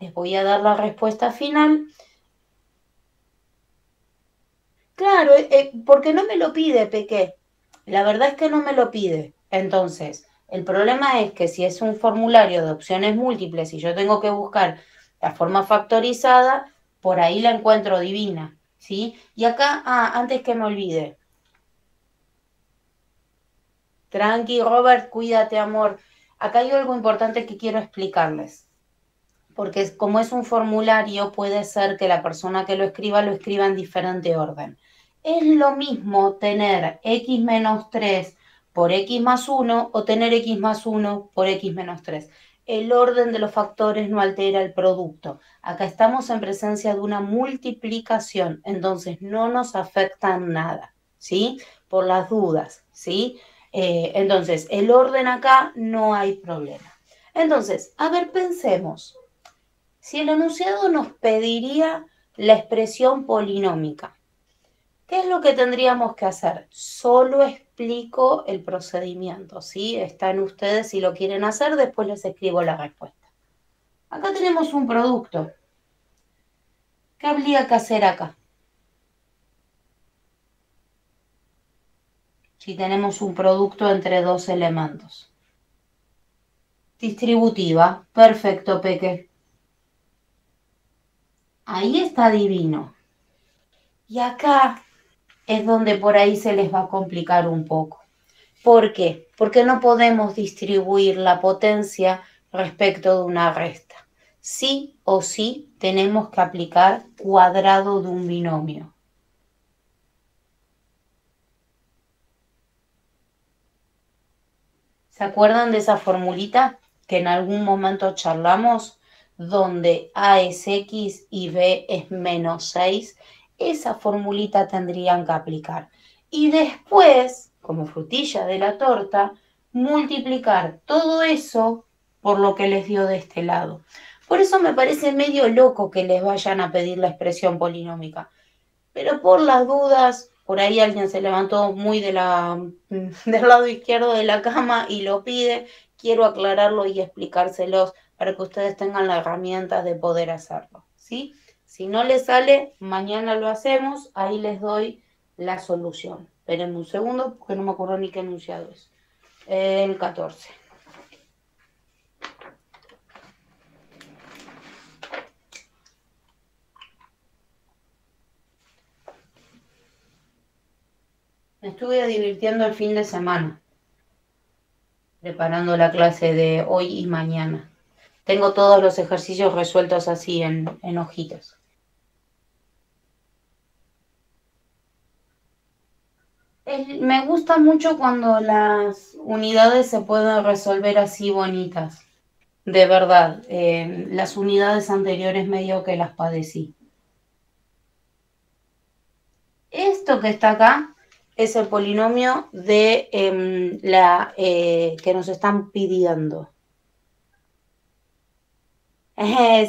Les voy a dar la respuesta final. Claro, porque no me lo pide, Peque. La verdad es que no me lo pide. Entonces, el problema es que si es un formulario de opciones múltiples y yo tengo que buscar la forma factorizada, por ahí la encuentro divina, ¿sí? Y acá, antes que me olvide. Tranqui, Robert, cuídate, amor. Acá hay algo importante que quiero explicarles. Porque como es un formulario, puede ser que la persona que lo escriba en diferente orden. Es lo mismo tener x menos 3 por x más 1 o tener x más 1 por x menos 3. El orden de los factores no altera el producto. Acá estamos en presencia de una multiplicación, entonces no nos afecta nada, ¿sí? Por las dudas, ¿sí? Entonces, el orden acá no hay problema. Entonces, a ver, pensemos. Si el enunciado nos pediría la expresión polinómica, ¿qué es lo que tendríamos que hacer? Solo explico el procedimiento, ¿sí? Están ustedes si lo quieren hacer, después les escribo la respuesta. Acá tenemos un producto. ¿Qué habría que hacer acá? Si tenemos un producto entre dos elementos. Distributiva. Perfecto, Peque. Ahí está divino. Y acá es donde por ahí se les va a complicar un poco. ¿Por qué? Porque no podemos distribuir la potencia respecto de una resta. Sí o sí tenemos que aplicar cuadrado de un binomio. ¿Se acuerdan de esa formulita que en algún momento charlamos? Donde A es X y B es menos 6. Esa formulita tendrían que aplicar. Y después, como frutilla de la torta, multiplicar todo eso por lo que les dio de este lado. Por eso me parece medio loco que les vayan a pedir la expresión polinómica. Pero por las dudas, por ahí alguien se levantó muy del lado izquierdo de la cama y lo pide. Quiero aclararlo y explicárselos para que ustedes tengan la herramienta de poder hacerlo, ¿sí? Si no les sale, mañana lo hacemos, ahí les doy la solución. Espérenme un segundo porque no me acuerdo ni qué enunciado es. El 14. Me estuve divirtiendo el fin de semana, preparando la clase de hoy y mañana. Tengo todos los ejercicios resueltos así en hojitas. Me gusta mucho cuando las unidades se pueden resolver así bonitas. De verdad, las unidades anteriores medio que las padecí. Esto que está acá es el polinomio de que nos están pidiendo.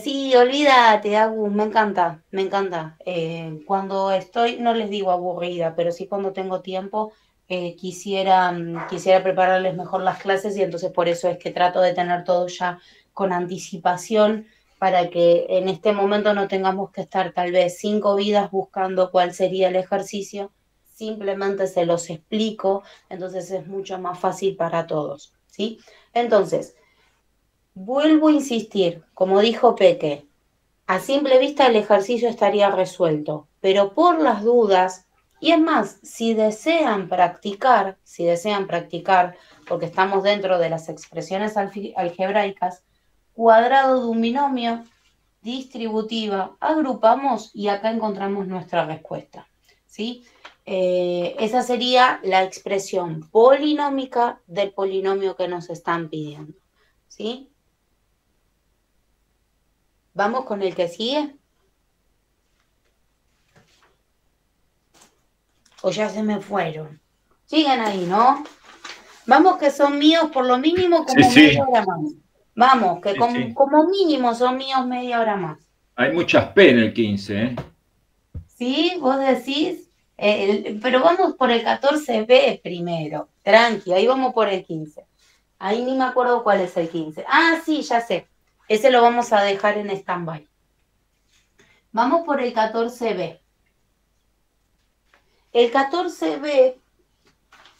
Sí, olvídate, Agus, me encanta, me encanta. Cuando estoy, no les digo aburrida, pero sí cuando tengo tiempo, quisiera prepararles mejor las clases y entonces por eso es que trato de tener todo ya con anticipación para que en este momento no tengamos que estar tal vez 5 vidas buscando cuál sería el ejercicio, simplemente se los explico, entonces es mucho más fácil para todos, ¿sí? Entonces, vuelvo a insistir, como dijo Peque, a simple vista el ejercicio estaría resuelto, pero por las dudas, y es más, si desean practicar, porque estamos dentro de las expresiones algebraicas, cuadrado de un binomio, distributiva, agrupamos y acá encontramos nuestra respuesta, ¿sí? Esa sería la expresión polinómica del polinomio que nos están pidiendo, ¿sí? ¿Vamos con el que sigue? ¿O ya se me fueron? Siguen ahí, ¿no? Vamos que son míos por lo mínimo como Sí. media hora más. Vamos, que Sí. como mínimo son míos media hora más. Hay muchas P en el 15, ¿eh? ¿Sí? Vos decís, pero vamos por el 14B primero. Tranqui, ahí vamos por el 15. Ahí ni me acuerdo cuál es el 15. Ah, sí, ya sé. Ese lo vamos a dejar en stand-by. Vamos por el 14B. El 14B,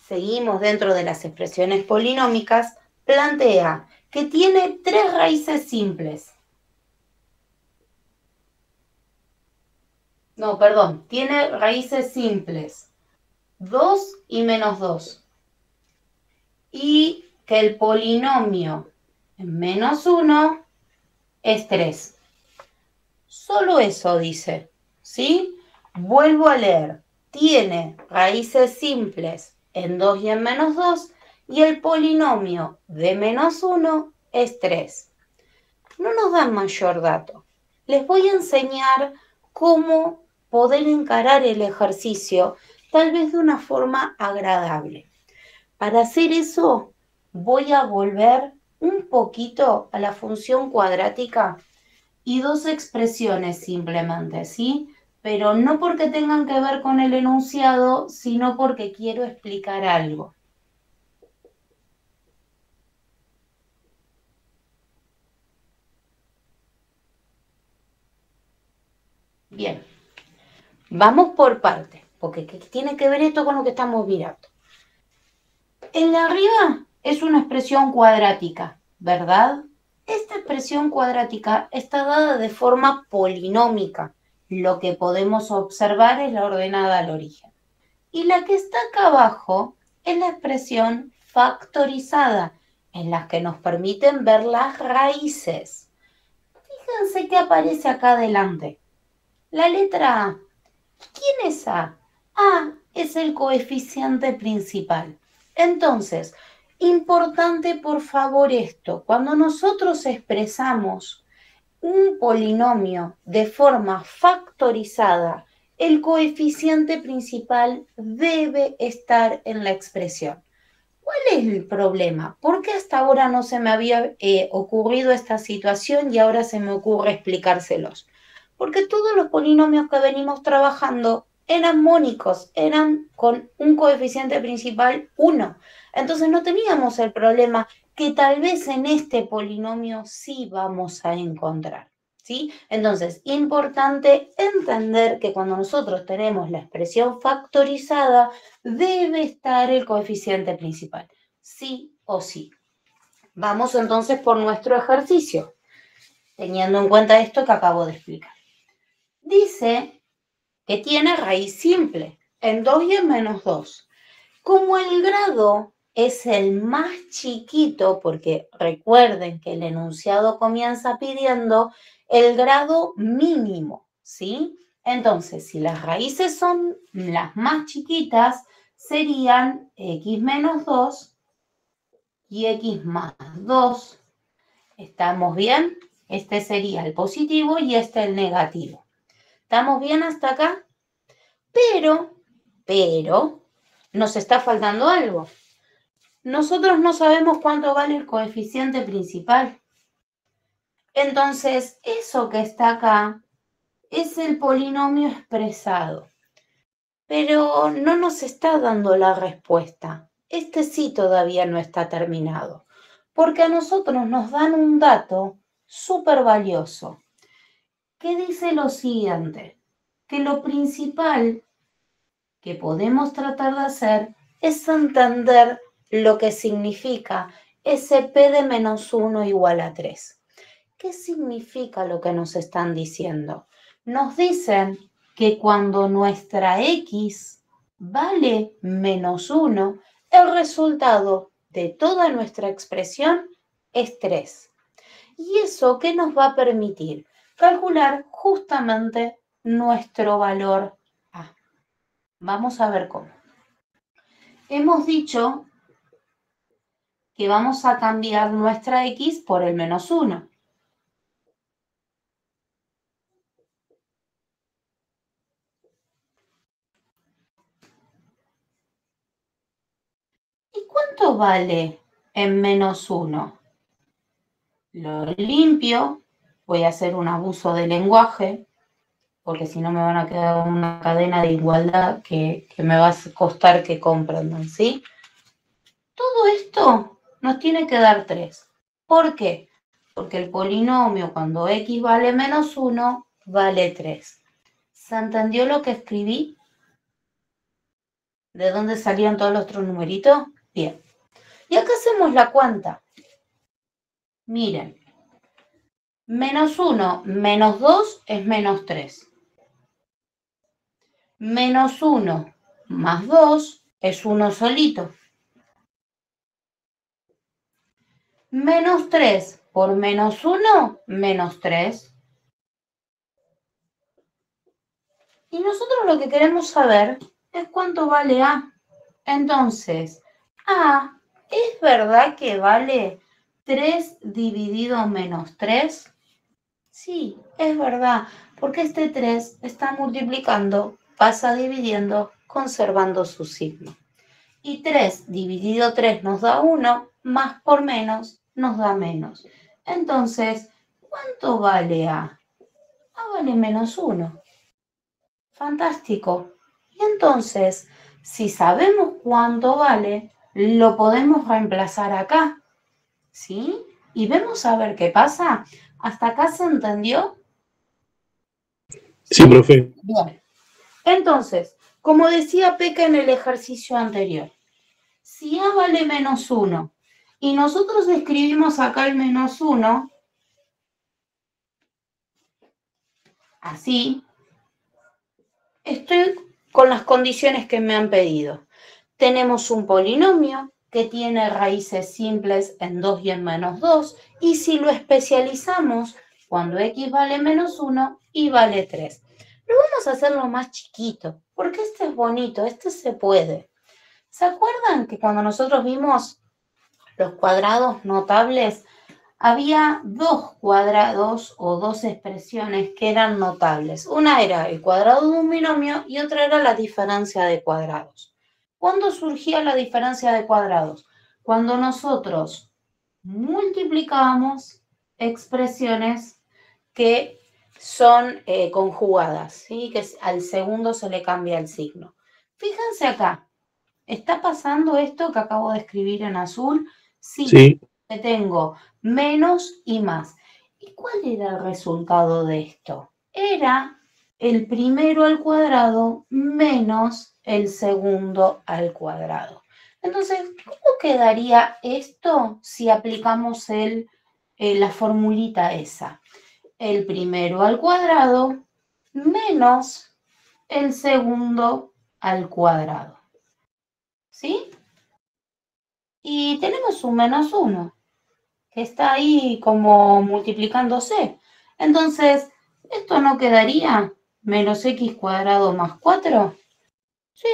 seguimos dentro de las expresiones polinómicas, plantea que tiene 3 raíces simples. No, perdón, tiene raíces simples. 2 y menos 2. Y que el polinomio en menos 1 es 3. Solo eso dice, ¿sí? Vuelvo a leer. Tiene raíces simples en 2 y en menos 2 y el polinomio de menos 1 es 3. No nos dan mayor dato. Les voy a enseñar cómo poder encarar el ejercicio, tal vez de una forma agradable. Para hacer eso, voy a volver un poquito a la función cuadrática y 2 expresiones simplemente, ¿sí? Pero no porque tengan que ver con el enunciado, sino porque quiero explicar algo. Bien, vamos por partes, porque ¿qué tiene que ver esto con lo que estamos mirando? En la arriba es una expresión cuadrática, ¿verdad? Esta expresión cuadrática está dada de forma polinómica. Lo que podemos observar es la ordenada al origen. Y la que está acá abajo es la expresión factorizada, en la que nos permiten ver las raíces. Fíjense que aparece acá adelante. La letra A. ¿Quién es A? A es el coeficiente principal. Entonces, importante por favor esto, cuando nosotros expresamos un polinomio de forma factorizada, el coeficiente principal debe estar en la expresión. ¿Cuál es el problema? ¿Por qué hasta ahora no se me había ocurrido esta situación y ahora se me ocurre explicárselos? Porque todos los polinomios que venimos trabajando eran mónicos, eran con un coeficiente principal 1. Entonces no teníamos el problema que tal vez en este polinomio sí vamos a encontrar, ¿sí? Entonces, importante entender que cuando nosotros tenemos la expresión factorizada, debe estar el coeficiente principal, sí o sí. Vamos entonces por nuestro ejercicio, teniendo en cuenta esto que acabo de explicar. Dice que tiene raíz simple, en 2 y en menos 2. Como el grado es el más chiquito, porque recuerden que el enunciado comienza pidiendo el grado mínimo, ¿sí? Entonces, si las raíces son las más chiquitas, serían x menos 2 y x más 2. ¿Estamos bien? Este sería el positivo y este el negativo. ¿Estamos bien hasta acá? Pero, nos está faltando algo. Nosotros no sabemos cuánto vale el coeficiente principal. Entonces, eso que está acá es el polinomio expresado. Pero no nos está dando la respuesta. Este sí todavía no está terminado. Porque a nosotros nos dan un dato súper valioso que dice lo siguiente, que lo principal que podemos tratar de hacer es entender lo que significa ese p de menos 1 igual a 3. ¿Qué significa lo que nos están diciendo? Nos dicen que cuando nuestra x vale menos 1, el resultado de toda nuestra expresión es 3. ¿Y eso qué nos va a permitir? Calcular justamente nuestro valor a. Vamos a ver cómo. Hemos dicho que vamos a cambiar nuestra x por el menos 1. ¿Y cuánto ¿cuánto vale en menos 1? Lo limpio, voy a hacer un abuso de lenguaje, porque si no me van a quedar una cadena de igualdad que me va a costar que comprendan, ¿sí? Todo esto nos tiene que dar 3. ¿Por qué? Porque el polinomio cuando x vale menos 1, vale 3. ¿Se entendió lo que escribí? ¿De dónde salían todos los otros numeritos? Bien. Y acá hacemos la cuenta. Miren. Menos 1 menos 2 es menos 3. Menos 1 más 2 es 1 solito. Menos 3 por menos 1, menos 3. Y nosotros lo que queremos saber es cuánto vale A. Entonces, A, ¿es verdad que vale 3 dividido menos 3? Sí, es verdad, porque este 3 está multiplicando, pasa dividiendo, conservando su signo. Y 3 dividido 3 nos da 1, más por menos nos da menos. Entonces, ¿cuánto vale A? A vale menos 1. Fantástico. Y entonces, si sabemos cuánto vale, lo podemos reemplazar acá. ¿Sí? Y vemos a ver qué pasa. ¿Hasta acá se entendió? Sí, profe. Bien. Entonces, como decía Peca en el ejercicio anterior, si A vale menos 1 y nosotros escribimos acá el menos 1, así, estoy con las condiciones que me han pedido. Tenemos un polinomio que tiene raíces simples en 2 y en menos 2, y si lo especializamos, cuando x vale menos 1, y vale 3. Lo vamos a hacerlo más chiquito, porque este es bonito, este se puede. ¿Se acuerdan que cuando nosotros vimos los cuadrados notables, había 2 cuadrados o 2 expresiones que eran notables? Una era el cuadrado de un binomio y otra era la diferencia de cuadrados. ¿Cuándo surgía la diferencia de cuadrados? Cuando nosotros multiplicábamos expresiones que son conjugadas, ¿sí? Que al segundo se le cambia el signo. Fíjense acá, ¿está pasando esto que acabo de escribir en azul? Sí. Que tengo menos y más. ¿Y cuál era el resultado de esto? Era el primero al cuadrado menos el segundo al cuadrado. Entonces, ¿cómo quedaría esto si aplicamos la formulita esa? El primero al cuadrado menos el segundo al cuadrado. ¿Sí? Y tenemos un menos 1, que está ahí como multiplicándose. Entonces, ¿esto no quedaría menos x cuadrado más 4? Sí,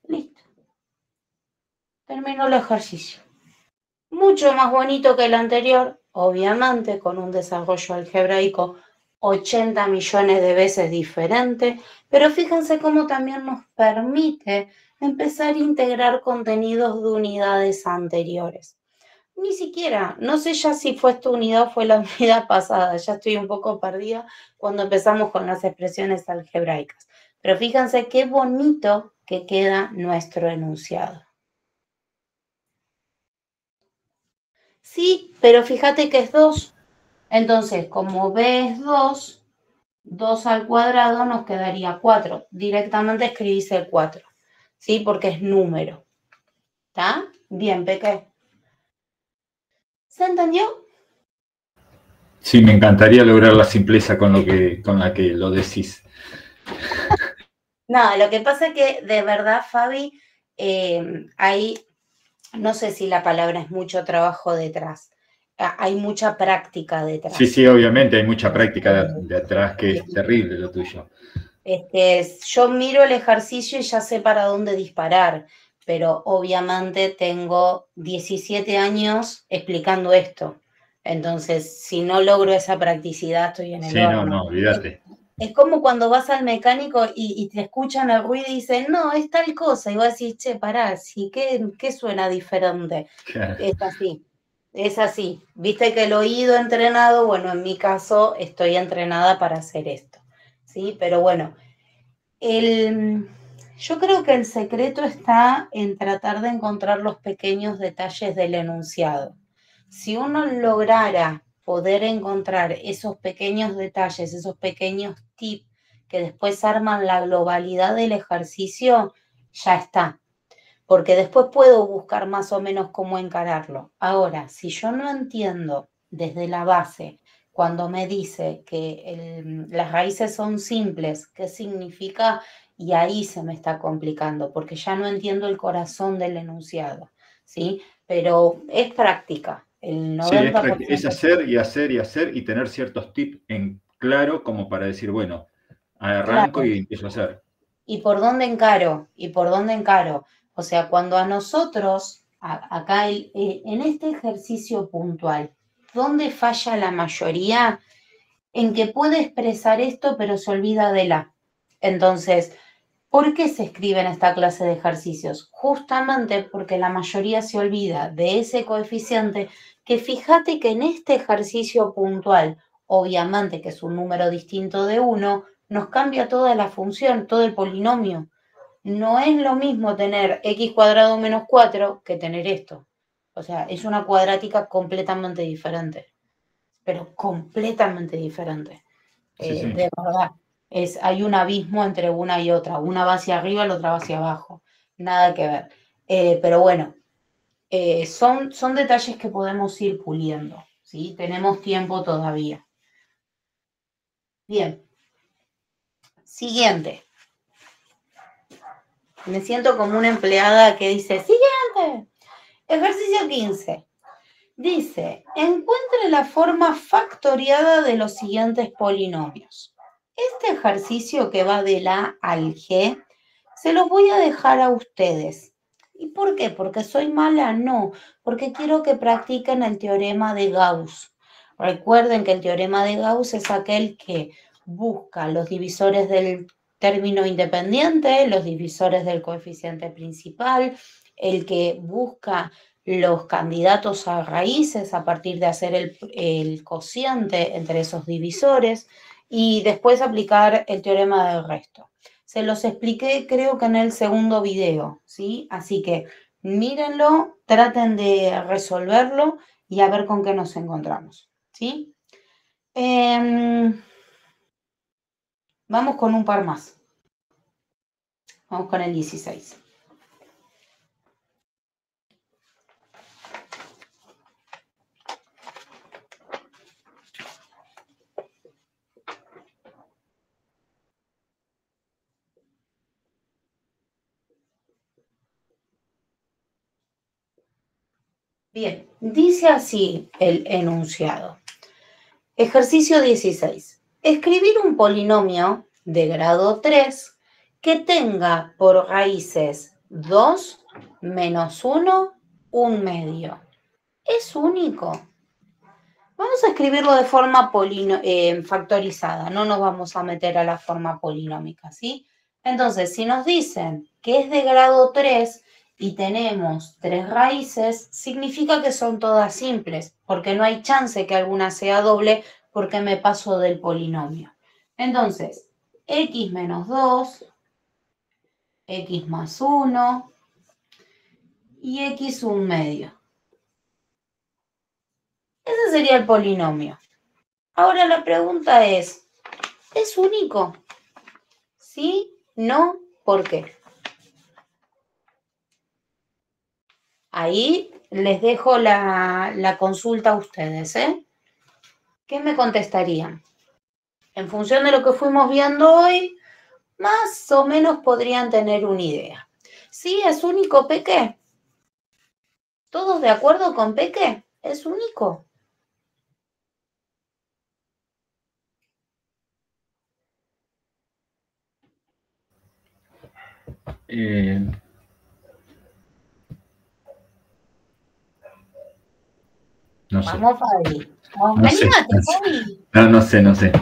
listo. Terminó el ejercicio. Mucho más bonito que el anterior, obviamente, con un desarrollo algebraico 80 millones de veces diferente, pero fíjense cómo también nos permite empezar a integrar contenidos de unidades anteriores. Ni siquiera, no sé ya si fue esta unidad o fue la unidad pasada, ya estoy un poco perdida cuando empezamos con las expresiones algebraicas. Pero fíjense qué bonito que queda nuestro enunciado. Sí, pero fíjate que es 2. Entonces, como b es 2, 2 al cuadrado nos quedaría 4. Directamente escribís el 4, ¿sí? Porque es número. ¿Está? Bien, Peque. ¿Se entendió? Sí, me encantaría lograr la simpleza con la que lo decís. No, lo que pasa es que de verdad, Fabi, hay, no sé si la palabra es mucho trabajo detrás. Hay mucha práctica detrás. Sí, obviamente hay mucha práctica de atrás, que es terrible lo tuyo. Yo miro el ejercicio y ya sé para dónde disparar, pero obviamente tengo 17 años explicando esto. Entonces, si no logro esa practicidad, estoy en el horno. No, olvídate. Es como cuando vas al mecánico y te escuchan el ruido y dicen, no, es tal cosa. Y vos decís, che, pará, ¿sí? ¿Qué suena diferente? Claro. Es así, es así. Viste que el oído entrenado, bueno, en mi caso estoy entrenada para hacer esto, ¿sí? Pero bueno, yo creo que el secreto está en tratar de encontrar los pequeños detalles del enunciado. Si uno lograra poder encontrar esos pequeños detalles, esos pequeños tips que después arman la globalidad del ejercicio, ya está. Porque después puedo buscar más o menos cómo encararlo. Ahora, si yo no entiendo desde la base, cuando me dice que las raíces son simples, ¿qué significa? Y ahí se me está complicando, porque ya no entiendo el corazón del enunciado, ¿sí? Pero es práctica. El Sí, 90%. es hacer y hacer y hacer y tener ciertos tips en claro como para decir, bueno, arranco Claro. y empiezo a hacer. ¿Y por dónde encaro? ¿Y por dónde encaro? O sea, cuando a nosotros, acá en este ejercicio puntual, ¿dónde falla la mayoría? En que puede expresar esto, pero se olvida de la. Entonces, ¿por qué se escribe en esta clase de ejercicios? Justamente porque la mayoría se olvida de ese coeficiente, que fíjate que en este ejercicio puntual, obviamente que es un número distinto de 1, nos cambia toda la función, todo el polinomio. No es lo mismo tener x cuadrado menos 4 que tener esto. O sea, es una cuadrática completamente diferente, pero completamente diferente. Sí, sí. De verdad, hay un abismo entre una y otra. Una va hacia arriba, la otra va hacia abajo. Nada que ver. Pero bueno, son detalles que podemos ir puliendo, ¿sí? Tenemos tiempo todavía. Bien. Siguiente. Me siento como una empleada que dice, siguiente. Ejercicio 15. Dice, encuentre la forma factoriada de los siguientes polinomios. Este ejercicio que va del A al G, se los voy a dejar a ustedes. ¿Y por qué? ¿Porque soy mala? No, porque quiero que practiquen el teorema de Gauss. Recuerden que el teorema de Gauss es aquel que busca los divisores del término independiente, los divisores del coeficiente principal, el que busca los candidatos a raíces a partir de hacer el cociente entre esos divisores y después aplicar el teorema del resto. Se los expliqué creo que en el segundo video, ¿sí? Así que mírenlo, traten de resolverlo y a ver con qué nos encontramos, ¿sí? Vamos con un par más. Vamos con el 16. Bien, dice así el enunciado. Ejercicio 16. Escribir un polinomio de grado 3 que tenga por raíces 2 menos 1, 1/2. ¿Es único? Vamos a escribirlo de forma factorizada, no nos vamos a meter a la forma polinómica, ¿sí? Entonces, si nos dicen que es de grado 3 y tenemos 3 raíces, significa que son todas simples, porque no hay chance que alguna sea doble porque me paso del polinomio. Entonces, x menos 2, x más 1 y x 1/2. Ese sería el polinomio. Ahora la pregunta ¿es único? ¿Sí? ¿No? ¿Por qué? Ahí les dejo la consulta a ustedes, ¿eh? ¿Qué me contestarían? En función de lo que fuimos viendo hoy, más o menos podrían tener una idea. ¿Sí es único, Peque? ¿Todos de acuerdo con Peque? ¿Es único? No sé. Vamos, Fabi. No sé. Animate, Fabi. No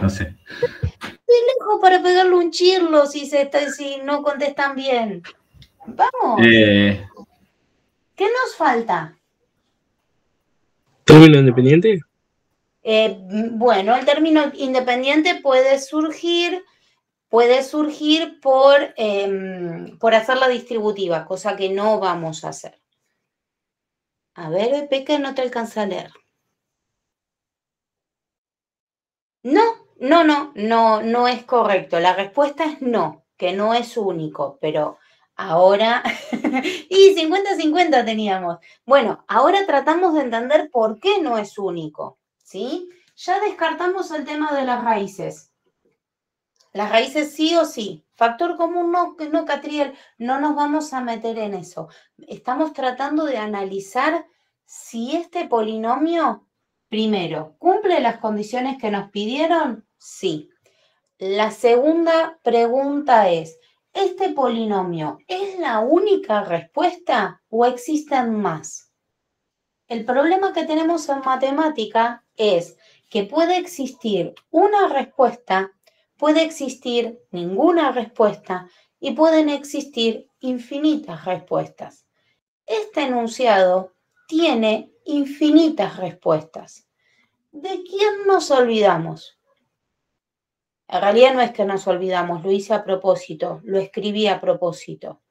sé. De abajo para pegarle un chirlo si no contestan bien. Vamos. ¿Qué nos falta? ¿Término independiente? Bueno, el término independiente puede surgir por hacer la distributiva, cosa que no vamos a hacer. A ver, Peca, no te alcanza a leer. No es correcto. La respuesta es no, que no es único, pero ahora, y 50-50 teníamos. Bueno, ahora tratamos de entender por qué no es único, ¿sí? Ya descartamos el tema de las raíces. Las raíces sí o sí. Factor común no, Catriel, no nos vamos a meter en eso. Estamos tratando de analizar si este polinomio, primero, ¿cumple las condiciones que nos pidieron? Sí. La segunda pregunta es, ¿este polinomio es la única respuesta o existen más? El problema que tenemos en matemática es que puede existir una respuesta, puede existir ninguna respuesta y pueden existir infinitas respuestas. Este enunciado tiene infinitas respuestas. ¿De quién nos olvidamos? En realidad no es que nos olvidamos, lo hice a propósito, lo escribí a propósito.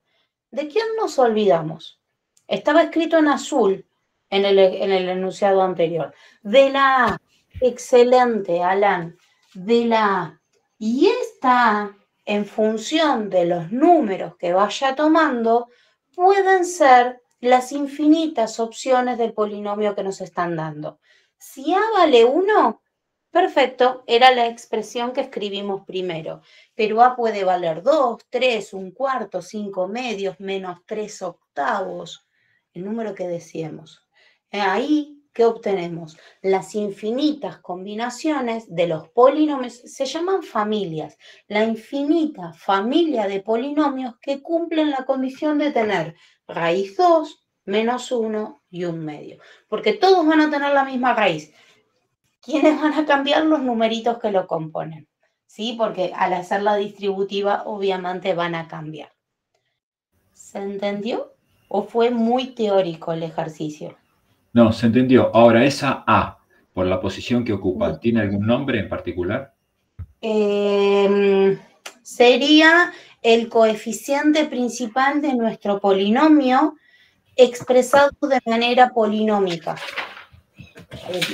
¿De quién nos olvidamos? Estaba escrito en azul en el enunciado anterior. De la A. Excelente, Alan. De la A. Y esta, en función de los números que vaya tomando, pueden ser las infinitas opciones del polinomio que nos están dando. Si A vale 1, perfecto, era la expresión que escribimos primero. Pero A puede valer 2, 3, 1/4, 5 medios, menos 3 octavos, el número que deseemos. Ahí, ¿qué obtenemos? Las infinitas combinaciones de los polinomios, se llaman familias, la infinita familia de polinomios que cumplen la condición de tener raíz 2, menos 1 y 1 medio. Porque todos van a tener la misma raíz. ¿Quiénes van a cambiar? Los numeritos que lo componen, ¿sí? Porque al hacer la distributiva, obviamente van a cambiar. ¿Se entendió? ¿O fue muy teórico el ejercicio? No, se entendió. Ahora, esa A, por la posición que ocupa, ¿tiene algún nombre en particular? Sería el coeficiente principal de nuestro polinomio expresado de manera polinómica.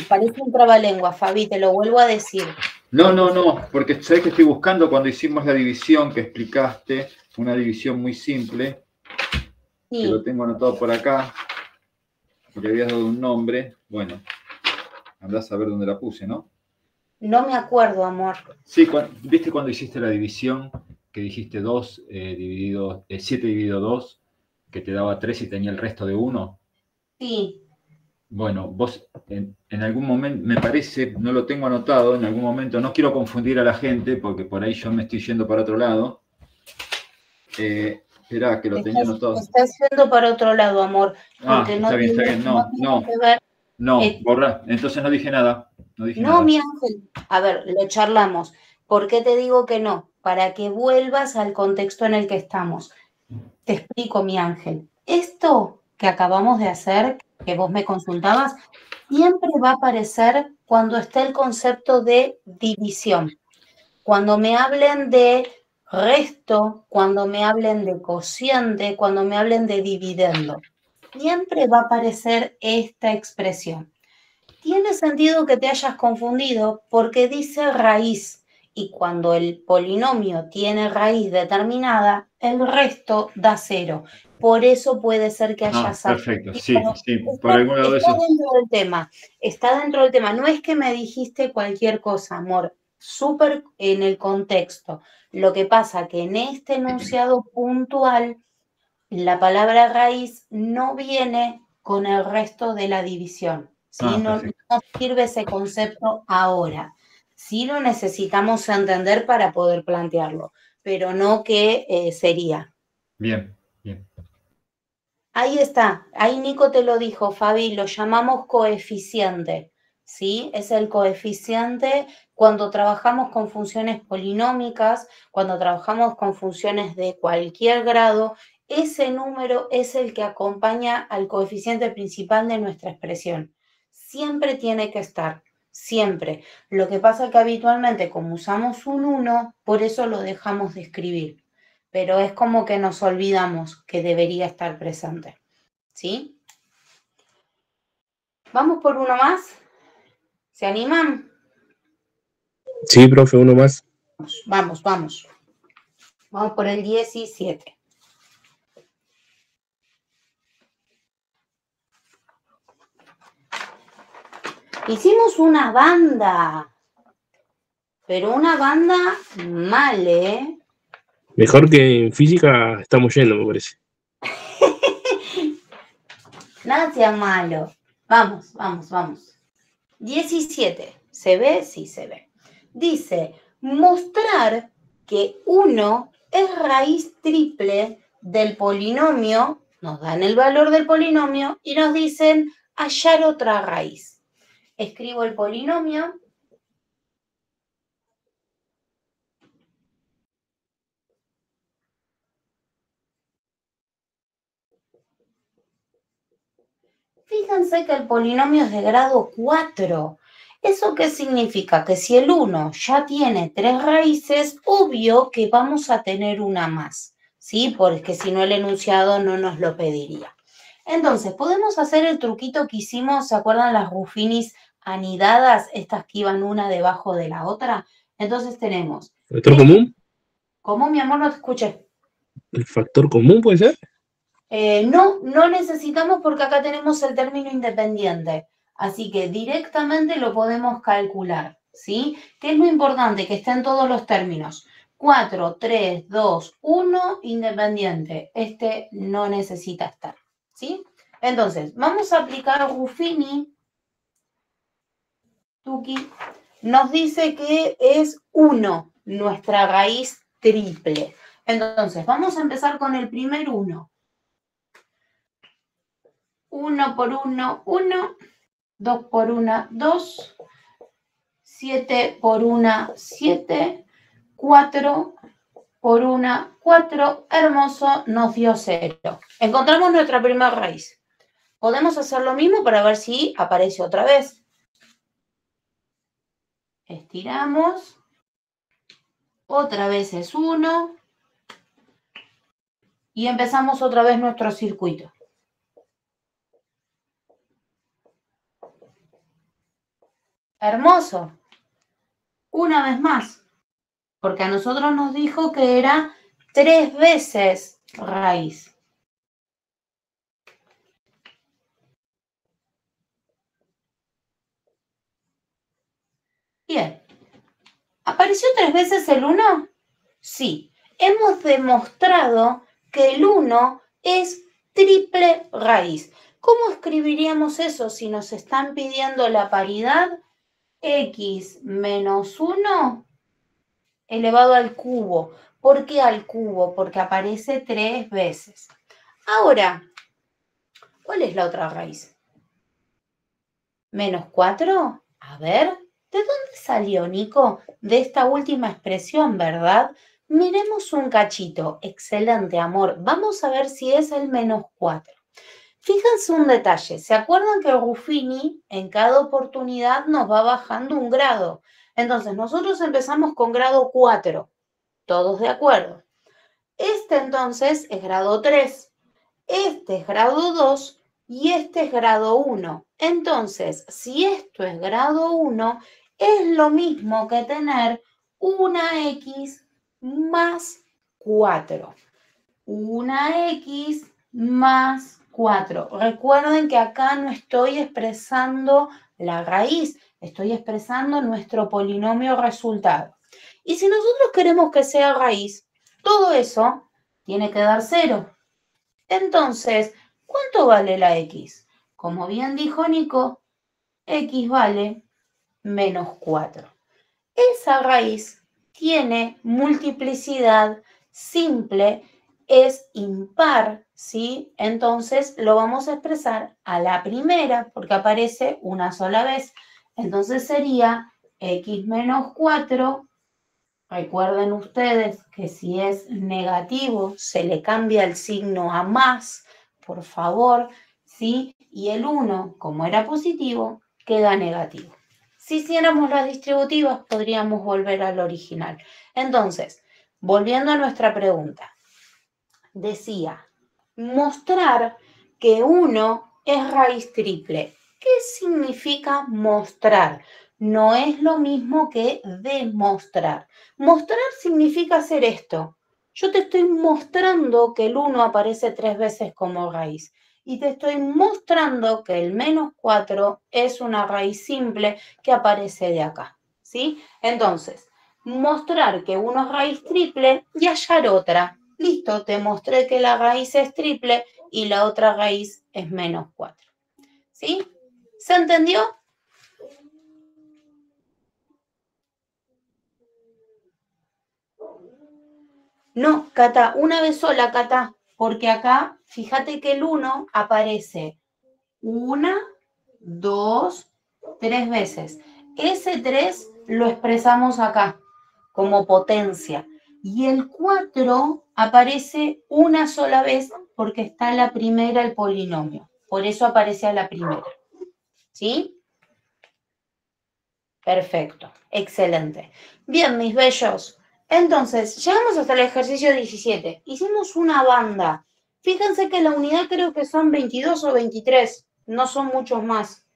Parece un trabalengua, Fabi, te lo vuelvo a decir. No, porque sabes que estoy buscando cuando hicimos la división que explicaste, una división muy simple, sí. Que lo tengo anotado por acá, le habías dado un nombre, bueno, andás a ver dónde la puse, ¿no? No me acuerdo, amor. Sí, ¿viste cuando hiciste la división que dijiste 2 dividido, 7 dividido 2, que te daba 3 y tenía el resto de 1? Sí. Bueno, vos en algún momento, me parece, no lo tengo anotado, en algún momento, no quiero confundir a la gente, porque por ahí yo me estoy yendo para otro lado. Esperá, que lo tenía anotado. Estás yendo para otro lado, amor. Porque está bien, no, borra, entonces no dije nada. No, mi ángel, a ver, lo charlamos. ¿Por qué te digo que no? Para que vuelvas al contexto en el que estamos. Te explico, mi ángel. Esto que acabamos de hacer, que vos me consultabas, siempre va a aparecer cuando esté el concepto de división. Cuando me hablen de resto, cuando me hablen de cociente, cuando me hablen de dividendo. Siempre va a aparecer esta expresión. Tiene sentido que te hayas confundido porque dice raíz y cuando el polinomio tiene raíz determinada, el resto da 0. Por eso puede ser que haya perfecto, sí, por algún lado de eso. Está dentro del tema, está dentro del tema. No es que me dijiste cualquier cosa, amor, súper en el contexto. Lo que pasa que en este enunciado puntual, la palabra raíz no viene con el resto de la división. ¿Sí? No sirve ese concepto ahora. Sí lo necesitamos entender para poder plantearlo, pero no que sería. Bien. Ahí está, ahí Nico te lo dijo, Fabi, lo llamamos coeficiente. ¿sí? Es el coeficiente cuando trabajamos con funciones polinómicas, cuando trabajamos con funciones de cualquier grado, ese número es el que acompaña al coeficiente principal de nuestra expresión. Siempre tiene que estar, siempre. Lo que pasa es que habitualmente, como usamos un 1, por eso lo dejamos de escribir. Pero es como que nos olvidamos que debería estar presente, ¿sí? ¿Vamos por uno más? ¿Se animan? Sí, profe, uno más. Vamos. Vamos por el 17. Hicimos una banda, pero una banda mal, ¿eh? Mejor que en física estamos yendo, me parece. Nada sea malo. Vamos. 17. ¿Se ve? Sí, se ve. Dice, mostrar que 1 es raíz triple del polinomio, nos dan el valor del polinomio y nos dicen hallar otra raíz. Escribo el polinomio. Fíjense que el polinomio es de grado 4. ¿Eso qué significa? Que si el 1 ya tiene 3 raíces, obvio que vamos a tener una más, ¿sí? Porque si no el enunciado no nos lo pediría. Entonces, podemos hacer el truquito que hicimos, ¿se acuerdan las Ruffinis anidadas? Estas que iban una debajo de la otra. Entonces tenemos... ¿Factor común? ¿Cómo, mi amor? No te escuché. ¿El factor común puede ser? No necesitamos porque acá tenemos el término independiente. Así que directamente lo podemos calcular, ¿sí? ¿Qué es lo importante? Que estén todos los términos. 4, 3, 2, 1, independiente. Este no necesita estar, ¿sí? Entonces, vamos a aplicar Ruffini. Tuki nos dice que es 1, nuestra raíz triple. Entonces, vamos a empezar con el primer 1. 1 por 1, 1. 2 por 1, 2. 7 por 1, 7. 4 por 1, 4. Hermoso, nos dio 0. Encontramos nuestra primera raíz. Podemos hacer lo mismo para ver si aparece otra vez. Estiramos. Otra vez es 1. Y empezamos otra vez nuestro circuito. Hermoso. Una vez más. Porque a nosotros nos dijo que era 3 veces raíz. Bien. ¿Apareció 3 veces el 1? Sí. Hemos demostrado que el 1 es triple raíz. ¿Cómo escribiríamos eso si nos están pidiendo la paridad? X menos 1 elevado al cubo. ¿Por qué al cubo? Porque aparece 3 veces. Ahora, ¿cuál es la otra raíz? ¿Menos 4? A ver, ¿de dónde salió, Nico? De esta última expresión, ¿verdad? Miremos un cachito. Excelente, amor. Vamos a ver si es el menos 4. Fíjense un detalle. ¿Se acuerdan que Ruffini en cada oportunidad nos va bajando un grado? Entonces, nosotros empezamos con grado 4. ¿Todos de acuerdo? Este entonces es grado 3. Este es grado 2 y este es grado 1. Entonces, si esto es grado 1, es lo mismo que tener una X más 4. Una X más 4. Recuerden que acá no estoy expresando la raíz, estoy expresando nuestro polinomio resultado. Y si nosotros queremos que sea raíz, todo eso tiene que dar 0. Entonces, ¿cuánto vale la X? Como bien dijo Nico, X vale menos 4. Esa raíz tiene multiplicidad simple, es impar, ¿sí? Entonces lo vamos a expresar a la primera porque aparece una sola vez. Entonces sería x menos 4. Recuerden ustedes que si es negativo se le cambia el signo a más, por favor, ¿sí? Y el 1, como era positivo, queda negativo. Si hiciéramos las distributivas, podríamos volver al original. Entonces, volviendo a nuestra pregunta, decía, mostrar que 1 es raíz triple. ¿Qué significa mostrar? No es lo mismo que demostrar. Mostrar significa hacer esto. Yo te estoy mostrando que el 1 aparece 3 veces como raíz. Y te estoy mostrando que el menos 4 es una raíz simple que aparece de acá. ¿Sí? Entonces, mostrar que 1 es raíz triple y hallar otra. Listo, te mostré que la raíz es triple y la otra raíz es menos 4. ¿Sí? ¿Se entendió? No, Cata, una vez sola, Cata, porque acá, fíjate que el 1 aparece 1, 2, 3 veces. Ese 3 lo expresamos acá como potencia. Y el 4 aparece una sola vez porque está a la primera el polinomio. Por eso aparece a la primera. ¿Sí? Perfecto, excelente. Bien, mis bellos. Entonces, llegamos hasta el ejercicio 17. Hicimos una banda. Fíjense que la unidad creo que son 22 o 23. No son muchos más.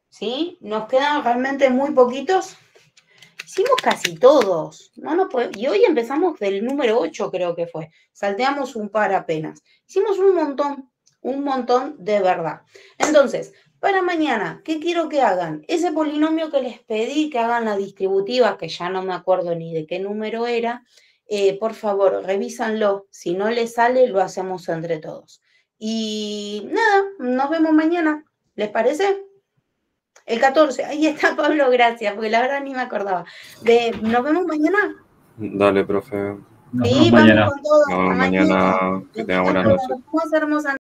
¿Sí? Nos quedan realmente muy poquitos. Hicimos casi todos. Y hoy empezamos del número 8, creo que fue. Salteamos un par apenas. Hicimos un montón de verdad. Entonces, para mañana, ¿qué quiero que hagan? Ese polinomio que les pedí que hagan la distributiva, que ya no me acuerdo ni de qué número era, por favor, revísanlo. Si no les sale, lo hacemos entre todos. Y nada, nos vemos mañana. ¿Les parece? El 14, ahí está Pablo, gracias, porque la verdad ni me acordaba. ¿Nos vemos mañana? Dale, profe. Nos Sí, vemos vamos mañana. con todo. Nos vemos mañana. Que tenga buenas noches. Hermosa.